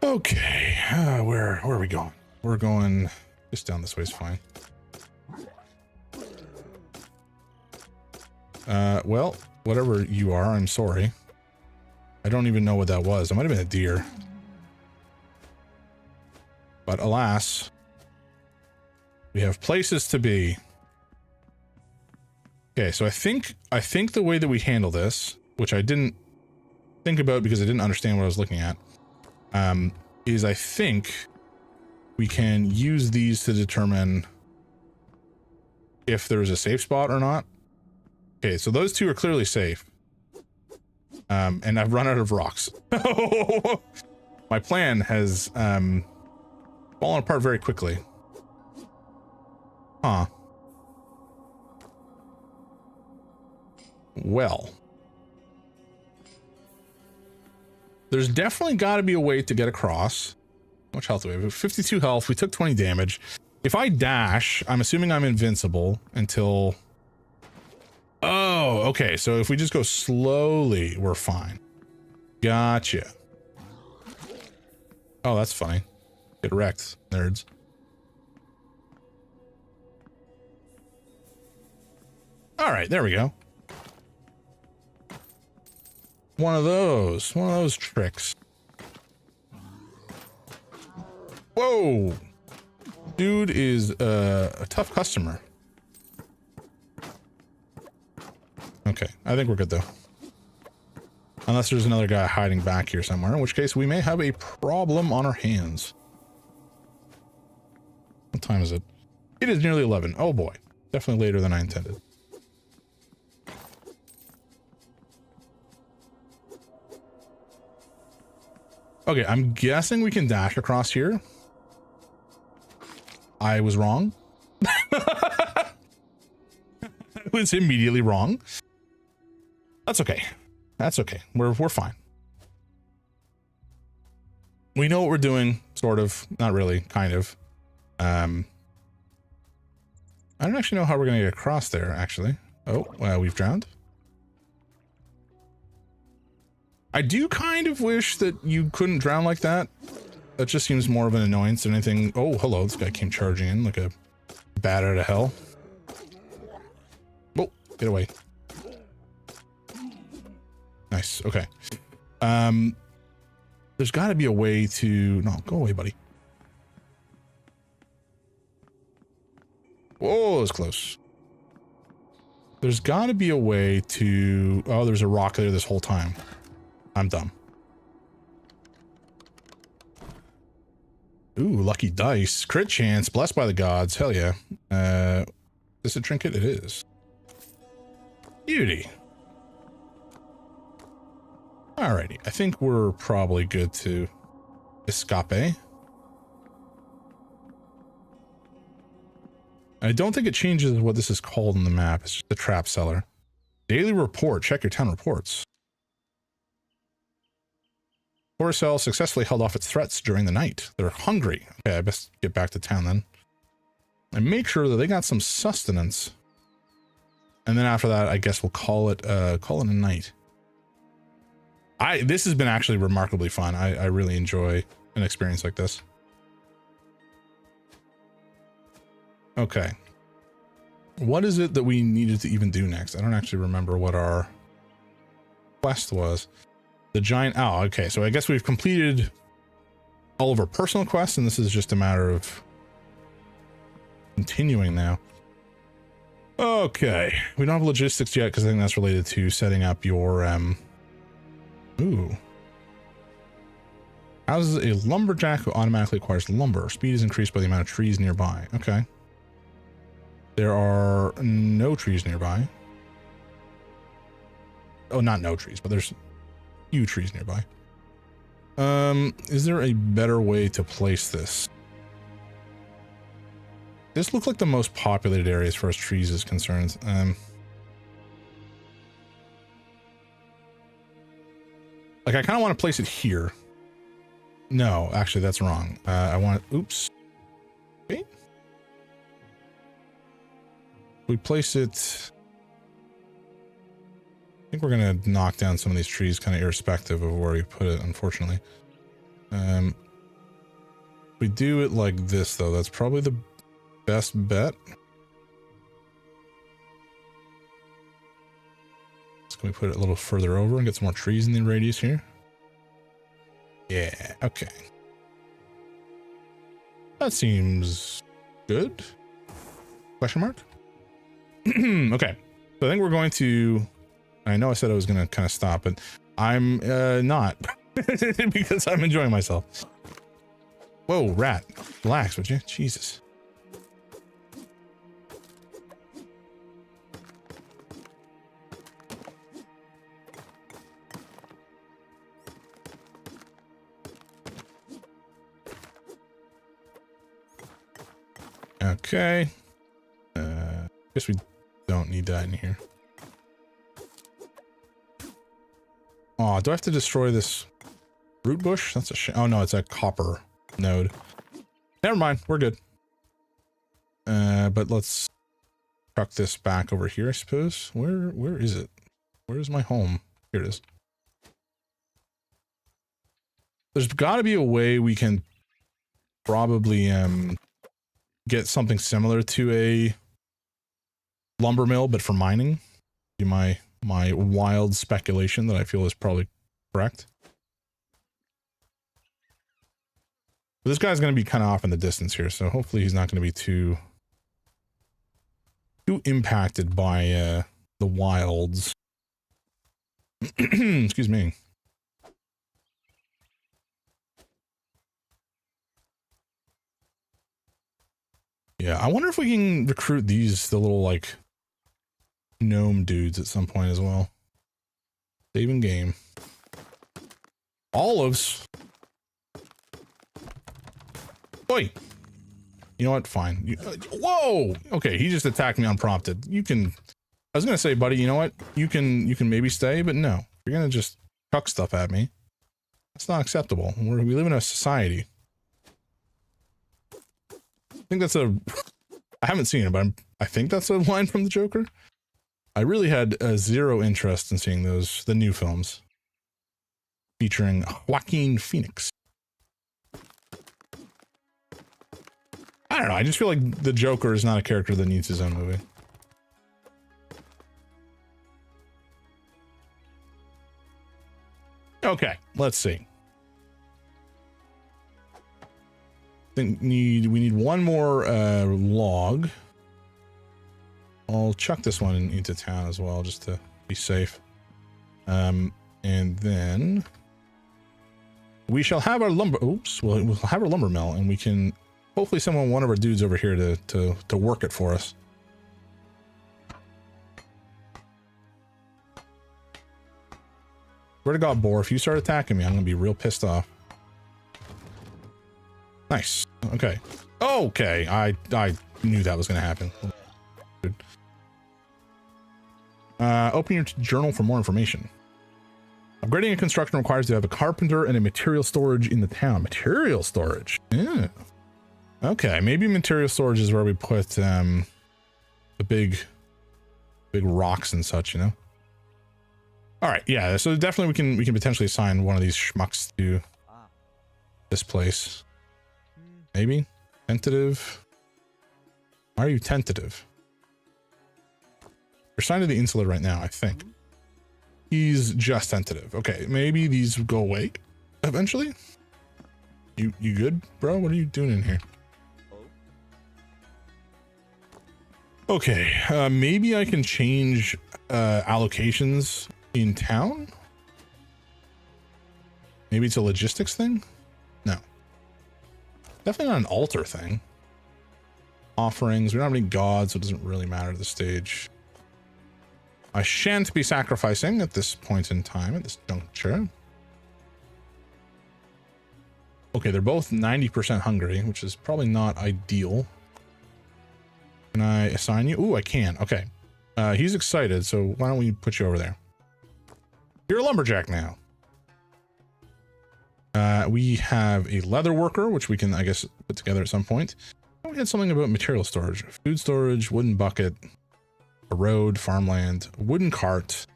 Okay, where are we going? We're going just down this way is fine. Well, whatever you are, I'm sorry. I don't even know what that was. It might have been a deer. But alas, we have places to be. Okay, so I think the way that we handle this, which I didn't think about because I didn't understand what I was looking at, is I think we can use these to determine if there's a safe spot or not. Okay, so those two are clearly safe. And I've run out of rocks. My plan has fallen apart very quickly. Huh. Well, there's definitely got to be a way to get across. How much health do we have? 52 health. We took 20 damage. If I dash, I'm assuming I'm invincible until... Oh, okay. So if we just go slowly, we're fine. Gotcha. Oh, that's funny. Get wrecked, nerds. All right, there we go. One of those tricks. Whoa. Dude is a tough customer. Okay, I think we're good though. Unless there's another guy hiding back here somewhere, in which case we may have a problem on our hands. What time is it? It is nearly 11. Oh boy. Definitely later than I intended. Okay, I'm guessing we can dash across here. I was wrong. was immediately wrong. That's okay. That's okay. We're fine. We know what we're doing, sort of. Not really, kind of. I don't actually know how we're going to get across there, actually. Oh, we've drowned. I do kind of wish that you couldn't drown like that. That just seems more of an annoyance than anything. Oh, hello. This guy came charging in like a bat out of hell. Oh, get away. Nice. Okay. There's got to be a way to... No, go away, buddy. Whoa, that was close. There's got to be a way to... Oh, there's a rock there this whole time. I'm dumb. Ooh, lucky dice. Crit chance. Blessed by the gods. Hell yeah. Is this a trinket? It is. Beauty. Alrighty. I think we're probably good to escape. I don't think it changes what this is called in the map. It's just a trap cellar. Daily report. Check your town reports. Horacell successfully held off its threats during the night. They're hungry. Okay, I best get back to town then. And make sure that they got some sustenance. And then after that, I guess we'll call it a night. This has been actually remarkably fun. I really enjoy an experience like this. Okay. What is it that we needed to even do next? I don't actually remember what our quest was. The giant... Oh, okay. So I guess we've completed all of our personal quests, and this is just a matter of continuing now. Okay. We don't have logistics yet, because I think that's related to setting up your... Ooh. Houses a lumberjack who automatically acquires lumber. Speed is increased by the amount of trees nearby. Okay. There are no trees nearby. Oh, not no trees, but there's few trees nearby. Is there a better way to place this? This looks like the most populated area as far as trees is concerned. Like, I kind of want to place it here. No, actually, that's wrong. I want... Oops. Okay. We place it... I think we're going to knock down some of these trees kind of irrespective of where we put it, unfortunately. We do it like this, though. That's probably the best bet. So can we put it a little further over and get some more trees in the radius here? Yeah, okay. That seems good. Question mark? Okay. So I think we're going to... I know I said I was going to kind of stop, but I'm not. Because I'm enjoying myself. Whoa, rat. Relax, would you? Jesus. Okay. Guess we don't need that in here. Oh, do I have to destroy this root bush? That's a shame. Oh no, it's a copper node. Never mind, we're good. But let's truck this back over here, I suppose. Where is it? Where is my home? Here it is. There's got to be a way we can probably get something similar to a lumber mill, but for mining. Be my wild speculation that I feel is probably correct. But this guy's going to be kind of off in the distance here, so hopefully he's not going to be too impacted by the wilds. Excuse me. Yeah, I wonder if we can recruit the little, like, gnome dudes at some point as well. Saving game. Olives. Oi! You know what? Fine. Whoa! Okay, he just attacked me unprompted. You can I was gonna say, buddy, you know what? You can maybe stay, but no. If you're gonna just chuck stuff at me, that's not acceptable. We live in a society. I think that's a... I haven't seen it, but I think that's a line from the Joker. I really had zero interest in seeing the new films featuring Joaquin Phoenix. I don't know. I just feel like the Joker is not a character that needs his own movie. Okay, let's see. I think we need one more log. I'll chuck this one into town as well, just to be safe. And then we shall have our lumber. Oops, we'll have our lumber mill, and we can hopefully summon one of our dudes over here to work it for us. Swear to God, Boar, if you start attacking me, I'm gonna be real pissed off. Nice. Okay. Okay. I knew that was gonna happen. Open your journal for more information. Upgrading a construction requires you to have a carpenter and a material storage in the town. Material storage. Yeah. Okay. Maybe material storage is where we put the big rocks and such, you know. All right, yeah, so definitely we can potentially assign one of these schmucks to this place. Maybe? Tentative? Why are you tentative? You're assigned to the insular right now, I think. He's just tentative. Okay, maybe these go away eventually? You good, bro? What are you doing in here? Okay, maybe I can change allocations in town? Maybe it's a logistics thing? No. Definitely not an altar thing. Offerings. We don't have any gods, so it doesn't really matter at this stage. I shan't be sacrificing at this point in time, at this juncture. Okay, they're both 90% hungry, which is probably not ideal. Can I assign you? Ooh, I can. Okay. He's excited, so why don't we put you over there? You're a lumberjack now. We have a leather worker, which we can, I guess, put together at some point. We had something about material storage, food storage, wooden bucket, a road, farmland, wooden cart.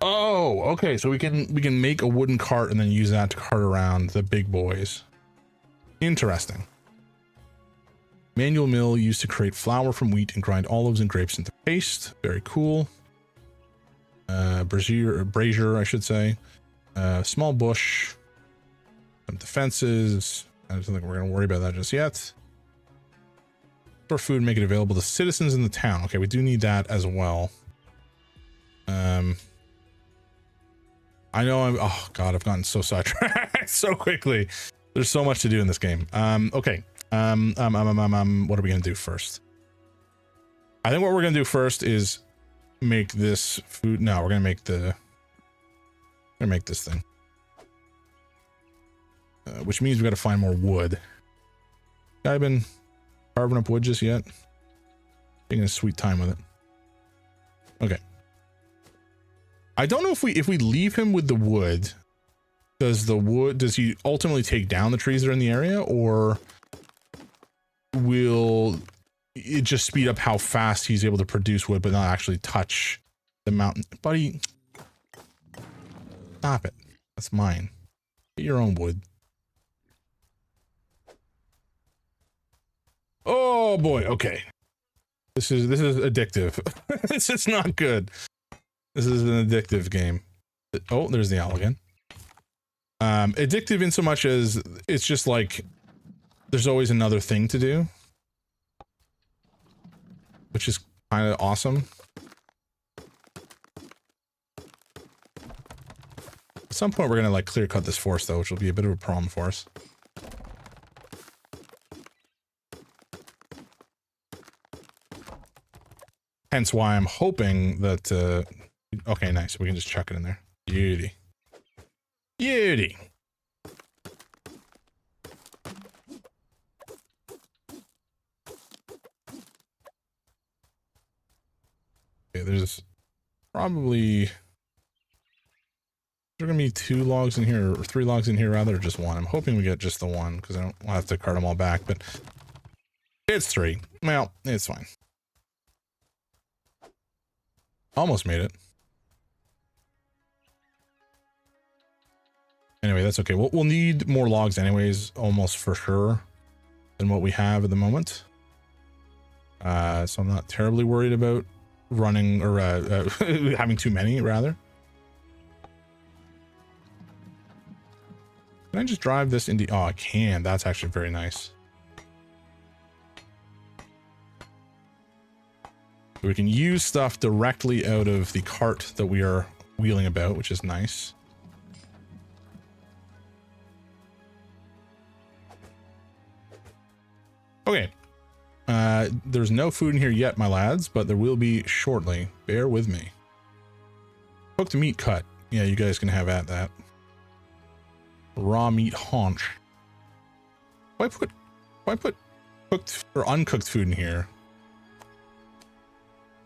Oh, okay. So we can make a wooden cart and then use that to cart around the big boys. Interesting. Manual mill used to create flour from wheat and grind olives and grapes into paste. Very cool. Brazier, I should say. Small bush. Some defenses. I don't think we're going to worry about that just yet. Store food, make it available to citizens in the town. Okay, we do need that as well. I know oh god, I've gotten so sidetracked so quickly. There's so much to do in this game. Okay. What are we gonna do first? I think what we're gonna do first is make this food. No, we're gonna make this thing. Which means we gotta find more wood. I've been carving up wood just yet. Taking a sweet time with it. Okay. I don't know if we leave him with the wood, does he ultimately take down the trees that are in the area, or will it just speed up how fast he's able to produce wood but not actually touch the mountain? Buddy, stop it. That's mine. Get your own wood. Oh boy, okay. This is addictive. This is not good. This is an addictive game. Oh, there's the owl again. Addictive in so much as it's just like there's always another thing to do, which is kind of awesome. At some point we're gonna like clear cut this forest though, which will be a bit of a problem for us. Hence why I'm hoping that okay, nice. We can just chuck it in there. Beauty. Beauty. Okay, there's probably... Is there gonna be 2 logs in here, or 3 logs in here rather, or just 1? I'm hoping we get just the 1, because I don't have to cart them all back, but... It's 3. Well, it's fine. Almost made it. Anyway, that's okay. We'll need more logs anyways, almost for sure, than what we have at the moment. So I'm not terribly worried about running, or having too many, rather. Can I just drive this into... Oh, I can. That's actually very nice. We can use stuff directly out of the cart that we are wheeling about, which is nice. Okay. There's no food in here yet, my lads, but there will be shortly. Bear with me. Cooked meat cut. Yeah, you guys can have at that. Raw meat haunch. Why put cooked or uncooked food in here?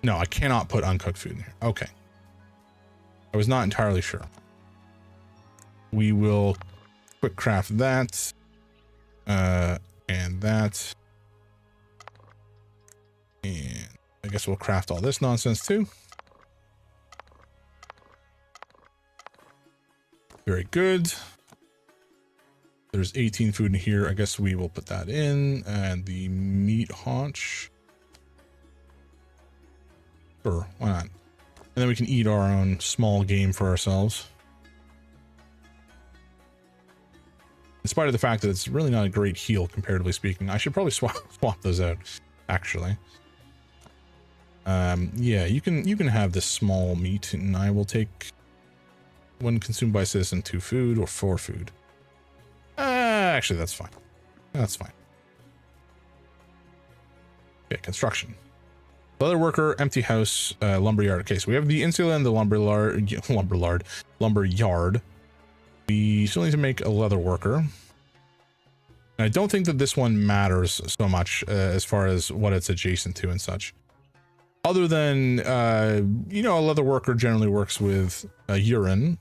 No, I cannot put uncooked food in here. Okay. I was not entirely sure. We will quick craft that. And that. And I guess we'll craft all this nonsense too. Very good. There's 18 food in here. I guess we will put that in. And the meat haunch. Sure, why not? And then we can eat our own small game for ourselves. In spite of the fact that it's really not a great heal, comparatively speaking. I should probably swap those out, actually. Yeah, you can have this small meat, and I will take, when consumed by citizen, 2 food or 4 food. Actually, that's fine. That's fine. Okay, construction. Leather worker, empty house, lumberyard. Okay, so we have the insula and the lumberyard. We still need to make a leather worker. And I don't think that this one matters so much as far as what it's adjacent to and such. Other than, you know, a leather worker generally works with urine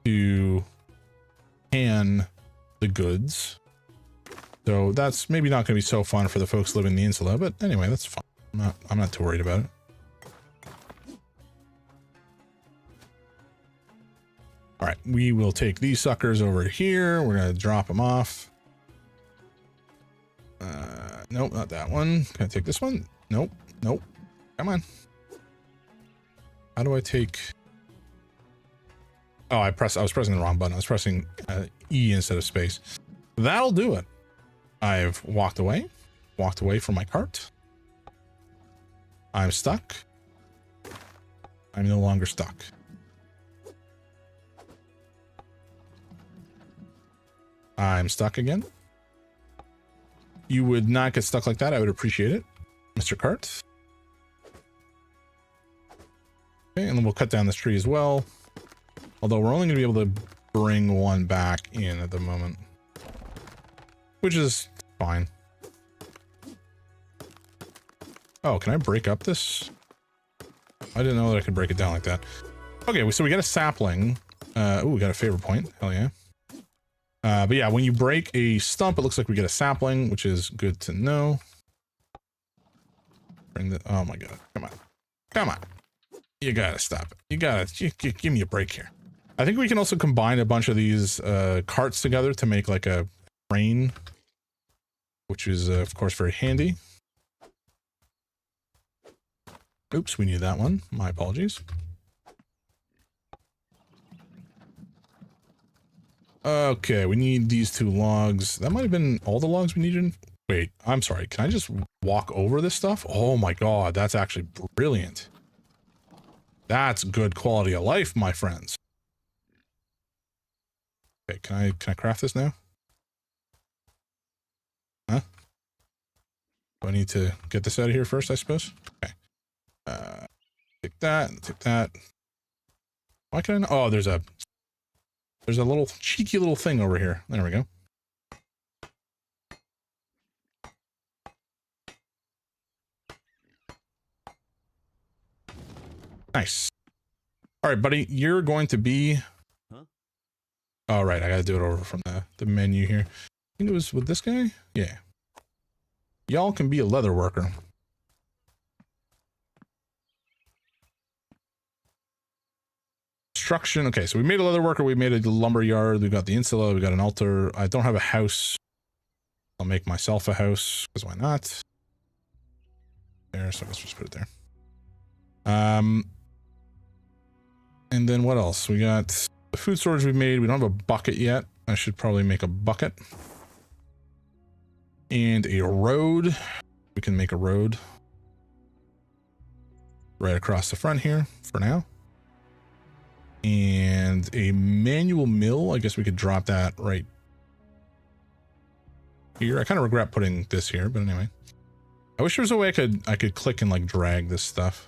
to can the goods. So that's maybe not going to be so fun for the folks living in the insula, but anyway, that's fine. I'm not too worried about it. All right, we will take these suckers over here. We're going to drop them off. Nope, not that one. Can I take this one? Nope, nope. Come on. How do I take... Oh, I was pressing the wrong button. I was pressing E instead of space. That'll do it. I've walked away from my cart. I'm stuck. I'm no longer stuck. I'm stuck again. You would not get stuck like that. I would appreciate it, Mr. Cart. Okay, and then we'll cut down this tree as well. Although we're only going to be able to bring one back in at the moment, which is fine. Oh, can I break up this? I didn't know that I could break it down like that. Okay, so we got a sapling. Oh, we got a favor point. Hell yeah. But yeah, when you break a stump, it looks like we get a sapling, which is good to know. Bring the... Oh my god. Come on. Come on. You gotta stop it. You gotta... Give me a break here. I think we can also combine a bunch of these carts together to make like a train, which is, of course, very handy. Oops, we need that one. My apologies. Okay, we need these 2 logs. That might have been all the logs we needed. Wait, I'm sorry. Can I just walk over this stuff? Oh my god, that's actually brilliant. That's good quality of life, my friends. Okay, can I craft this now? Huh? Do I need to get this out of here first, I suppose? Okay. Take that. Why can I not? Oh, there's a little cheeky little thing over here. There we go. Nice. All right, buddy, you're going to be... Huh? All right, I got to do it over from the menu here. I think it was with this guy? Yeah. Y'all can be a leather worker. Construction. Okay, so we made a leather worker. We made a lumber yard. We got the insula. We got an altar. I don't have a house. I'll make myself a house, because why not? There, so let's just put it there. And then what else? We got the food storage we made. We don't have a bucket yet. I should probably make a bucket. And a road. We can make a road right across the front here for now. And a manual mill. I guess we could drop that right here. I kind of regret putting this here, but anyway. I wish there was a way I could click and like drag this stuff.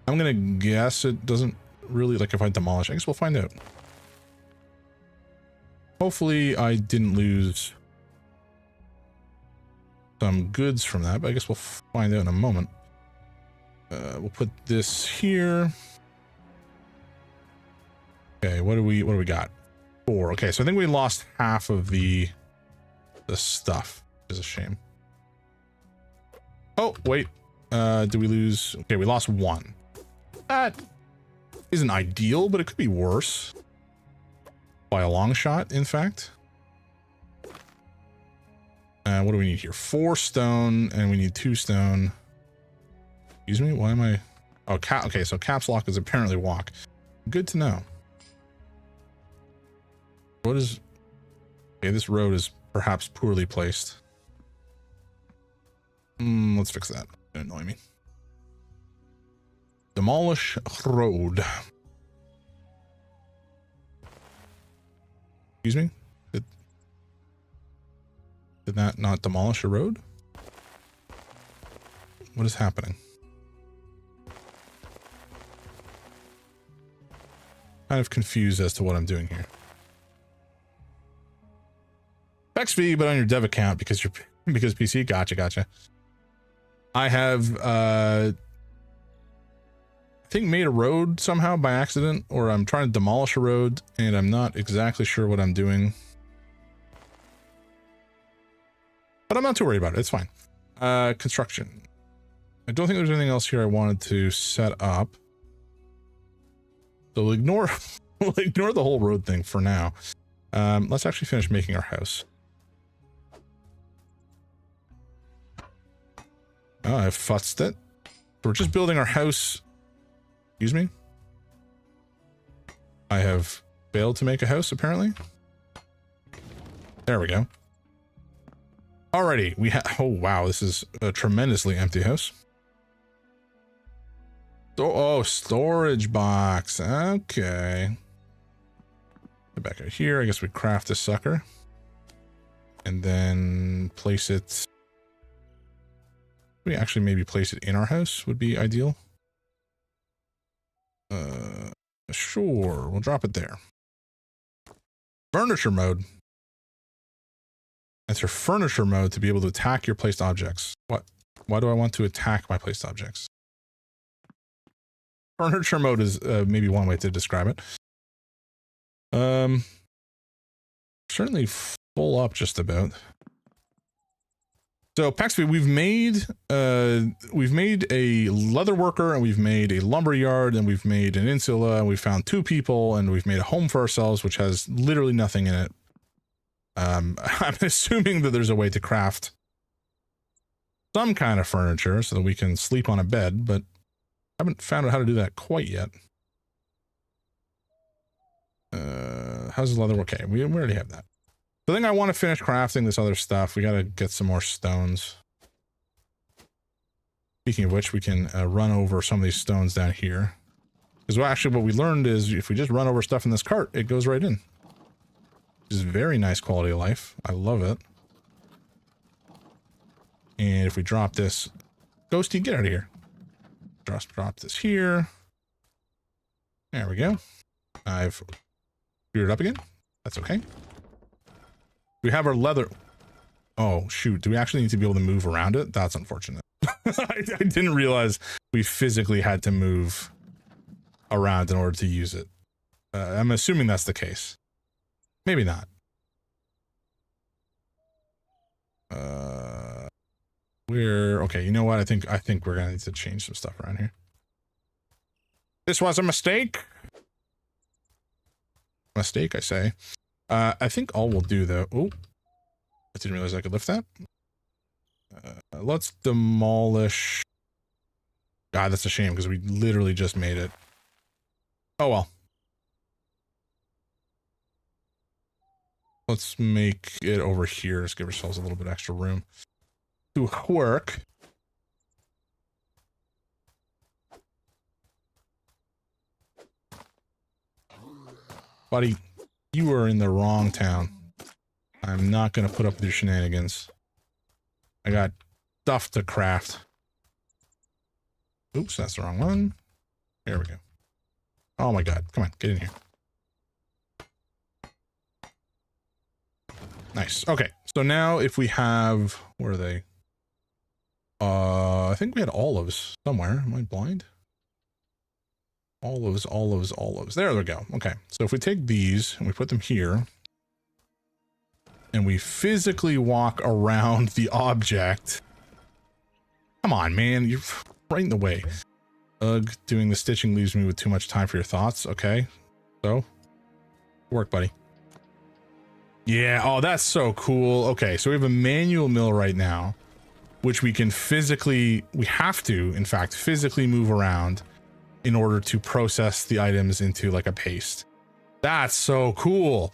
I'm gonna guess it doesn't really, like if I demolish, I guess we'll find out. Hopefully I didn't lose some goods from that, but I guess we'll find out in a moment. We'll put this here. Okay, what do we got? 4. Okay, so I think we lost half of the stuff, which is a shame. Oh, wait. Did we lose? Okay, we lost 1. That isn't ideal, but it could be worse. By a long shot, in fact. What do we need here? 4 stone, and we need 2 stone. Excuse me, why am I... Oh, okay, so caps lock is apparently walk. Good to know. What is... Okay, this road is perhaps poorly placed. Let's fix that. It'll annoy me. Demolish road. Excuse me? Did that not demolish a road? What is happening? Kind of confused as to what I'm doing here. XV, but on your dev account because PC. Gotcha. I have I think made a road somehow by accident, or I'm trying to demolish a road and I'm not exactly sure what I'm doing. But I'm not too worried about it. It's fine. Construction. I don't think there's anything else here I wanted to set up. So we'll ignore the whole road thing for now. Let's actually finish making our house. Oh, I futzed it. We're just building our house. Excuse me? I have failed to make a house, apparently. There we go. Alrighty, we have... Oh, wow, this is a tremendously empty house. Oh, storage box. Okay. Get back out here. I guess we craft this sucker. And then place it... We actually maybe place it in our house would be ideal. Sure, we'll drop it there. Furniture mode. Enter furniture mode to be able to attack your placed objects. What? Why do I want to attack my placed objects? Furniture mode is maybe one way to describe it. Certainly full up just about. So Paxby, we've made a leather worker, and we've made a lumber yard, and we've made an insula, and we found 2 people, and we've made a home for ourselves, which has literally nothing in it. I'm assuming that there's a way to craft some kind of furniture so that we can sleep on a bed, but I haven't found out how to do that quite yet. How's the leather? Okay, we already have that. I think I want to finish crafting this other stuff. We got to get some more stones. Speaking of which, we can run over some of these stones down here. Because actually what we learned is if we just run over stuff in this cart, it goes right in. Which is very nice quality of life. I love it. And if we drop this... Ghosty, get out of here. Just drop this here. There we go. I've screwed it up again. That's okay. We have our leather. Oh, shoot. Do we actually need to be able to move around it? That's unfortunate. I didn't realize we physically had to move around in order to use it. I'm assuming that's the case. Maybe not. We're okay. You know what? I think we're gonna need to change some stuff around here. This was a mistake. Mistake, I say. I think all we'll do though. Oh, I didn't realize I could lift that. Let's demolish. God, that's a shame because we literally just made it. Oh well. Let's make it over here. Let's give ourselves a little bit extra room to work. Buddy, you are in the wrong town. I'm not going to put up with your shenanigans. I got stuff to craft. Oops, that's the wrong one. There we go. Oh my god. Come on, get in here. Nice. Okay, so now if we have... Where are they? I think we had olives somewhere. Am I blind? Olives. There we go. Okay, so if we take these and we put them here, and we physically walk around the object... Come on, man. You're right in the way. Ugh, doing the stitching leaves me with too much time for your thoughts. Okay, so... Work, buddy. Yeah, oh, that's so cool. Okay, so we have a manual mill right now, which we can physically... We have to, in fact, physically move around in order to process the items into, like, a paste. That's so cool.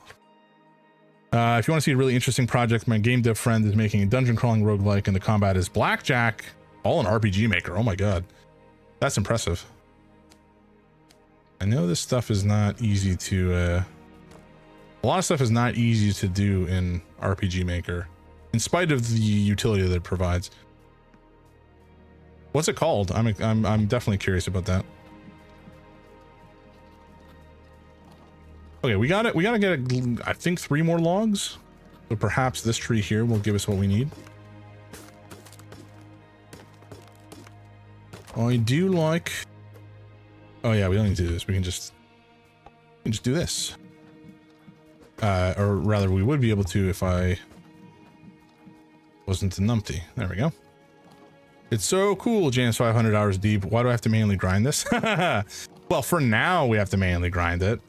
If you want to see a really interesting project, my game dev friend is making a dungeon crawling roguelike, and the combat is blackjack, all in RPG Maker. Oh my god. That's impressive. I know this stuff is not easy to... a lot of stuff is not easy to do in RPG Maker, in spite of the utility that it provides. What's it called? I'm definitely curious about that. Okay, we gotta get I think 3 more logs. So perhaps this tree here will give us what we need. I do like... Oh yeah, we don't need to do this. We can just do this. Or rather, we would be able to if I wasn't a numpty. There we go. It's so cool, Jan's 500 hours deep. Why do I have to manually grind this? Well, for now, we have to manually grind it.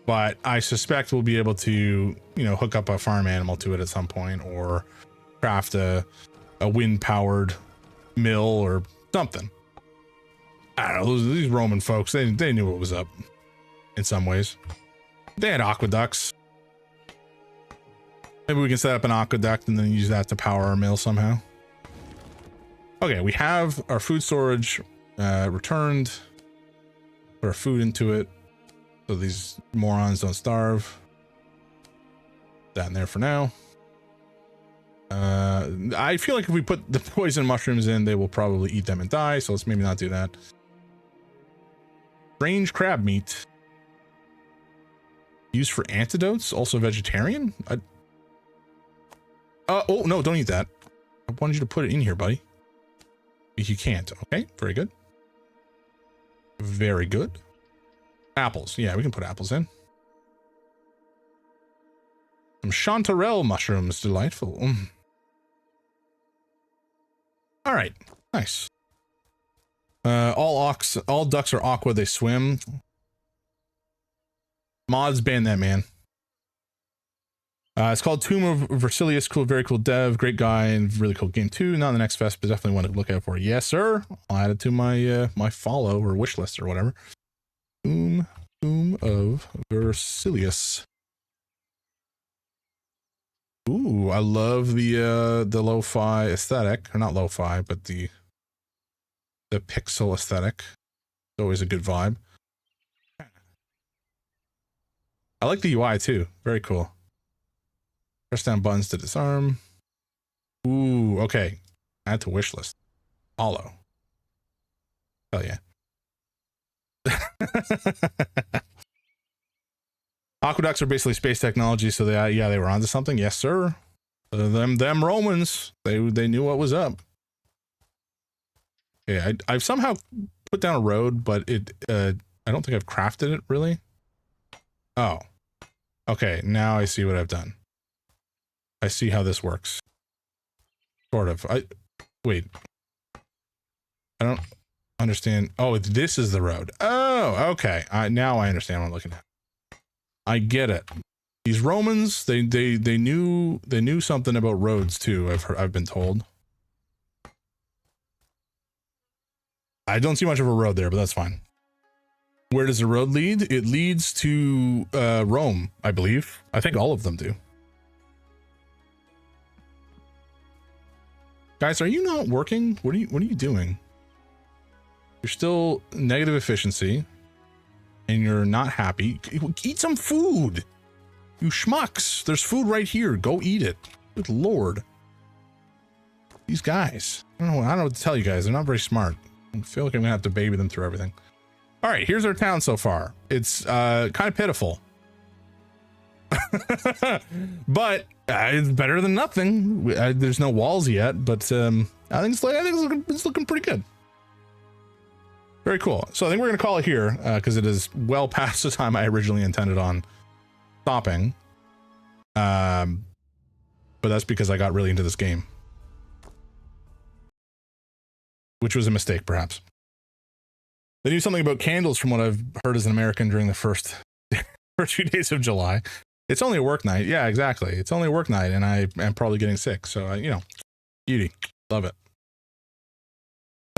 But I suspect we'll be able to, you know, hook up a farm animal to it at some point, or craft a wind-powered mill or something. I don't know, these Roman folks, they knew what was up in some ways. They had aqueducts. Maybe we can set up an aqueduct and then use that to power our mill somehow. Okay, we have our food storage returned. Put our food into it so these morons don't starve. That in there for now. I feel like if we put the poison mushrooms in, they will probably eat them and die, so let's maybe not do that. Strange crab meat. Used for antidotes, also vegetarian? Oh, no, don't eat that. I wanted you to put it in here, buddy. You can't. Okay, very good. Very good. Apples. Yeah, we can put apples in. Some chanterelle mushrooms. Delightful. All right. Nice. All ducks are aqua. They swim. Mods ban that, man. It's called Tomb of Versilius. Cool, very cool dev, great guy, and really cool game too. Not on the next fest, but definitely one to look out for. Yes, sir. I'll add it to my my follow or wish list or whatever. Tomb of Versilius. Ooh, I love the lo-fi aesthetic, or not lo-fi, but the pixel aesthetic. It's always a good vibe. I like the UI too. Very cool. Press down buttons to disarm. Ooh, okay. Add to wish list. Hollow. Hell yeah. Aqueducts are basically space technology, so they were onto something. Yes, sir. Them Romans, they knew what was up. Okay, I've somehow put down a road, but I don't think I've crafted it really. Oh, okay. Now I see what I've done. I see how this works. Sort of. Wait. I don't understand. Oh, this is the road. Oh, okay. Now I understand what I'm looking at. I get it. These Romans, they knew something about roads too. I've been told. I don't see much of a road there, but that's fine. Where does the road lead? It leads to Rome, I believe. I think all of them do. Guys, are you not working? What are you doing? You're still negative efficiency, and you're not happy. Eat some food, you schmucks. There's food right here. Go eat it. Good Lord. These guys. I don't know what to tell you guys. They're not very smart. I feel like I'm gonna have to baby them through everything. All right, here's our town so far. It's kind of pitiful, but it's better than nothing. There's no walls yet, but I think it's looking pretty good. Very cool. So I think we're gonna call it here because it is well past the time I originally intended on stopping. But that's because I got really into this game, which was a mistake, perhaps. They knew something about candles from what I've heard as an American during the first 2 days of July. It's only a work night. Yeah, exactly. It's only a work night, and I am probably getting sick. So, you know, beauty. Love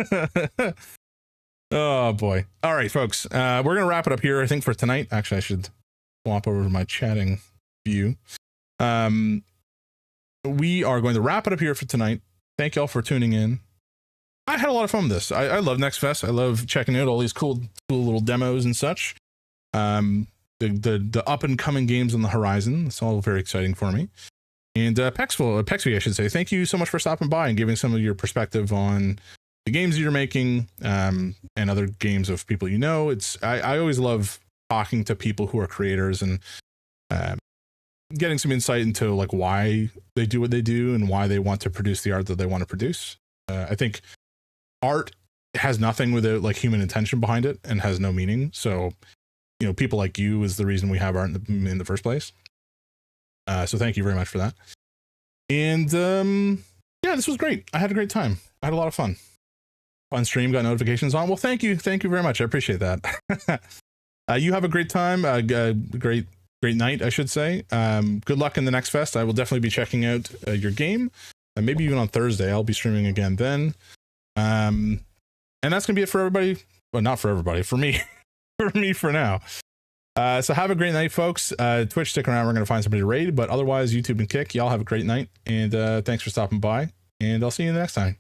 it. Oh, boy. All right, folks. We're going to wrap it up here, I think, for tonight. Actually, I should swap over to my chatting view. We are going to wrap it up here for tonight. Thank y'all for tuning in. I had a lot of fun with this. I love Next Fest. I love checking out all these cool little demos and such. The up and coming games on the horizon. It's all very exciting for me. And Pexby, I should say, thank you so much for stopping by and giving some of your perspective on the games you're making, and other games of people you know. I always love talking to people who are creators and getting some insight into like why they do what they do and why they want to produce the art that they want to produce. I think art has nothing without like human intention behind it and has no meaning. So, you know, people like you is the reason we have art in the first place. So thank you very much for that. And yeah, this was great. I had a great time. I had a lot of fun. Fun stream, got notifications on. Well, thank you very much. I appreciate that. You have a great time. Great night, I should say. Good luck in the Next Fest. I will definitely be checking out your game. Maybe even on Thursday. I'll be streaming again then. And that's gonna be it for everybody. Well, not for everybody. For me. For me for now. So have a great night, folks. Twitch, stick around. We're gonna find somebody to raid. But otherwise, YouTube and Kick, y'all have a great night. And thanks for stopping by. And I'll see you next time.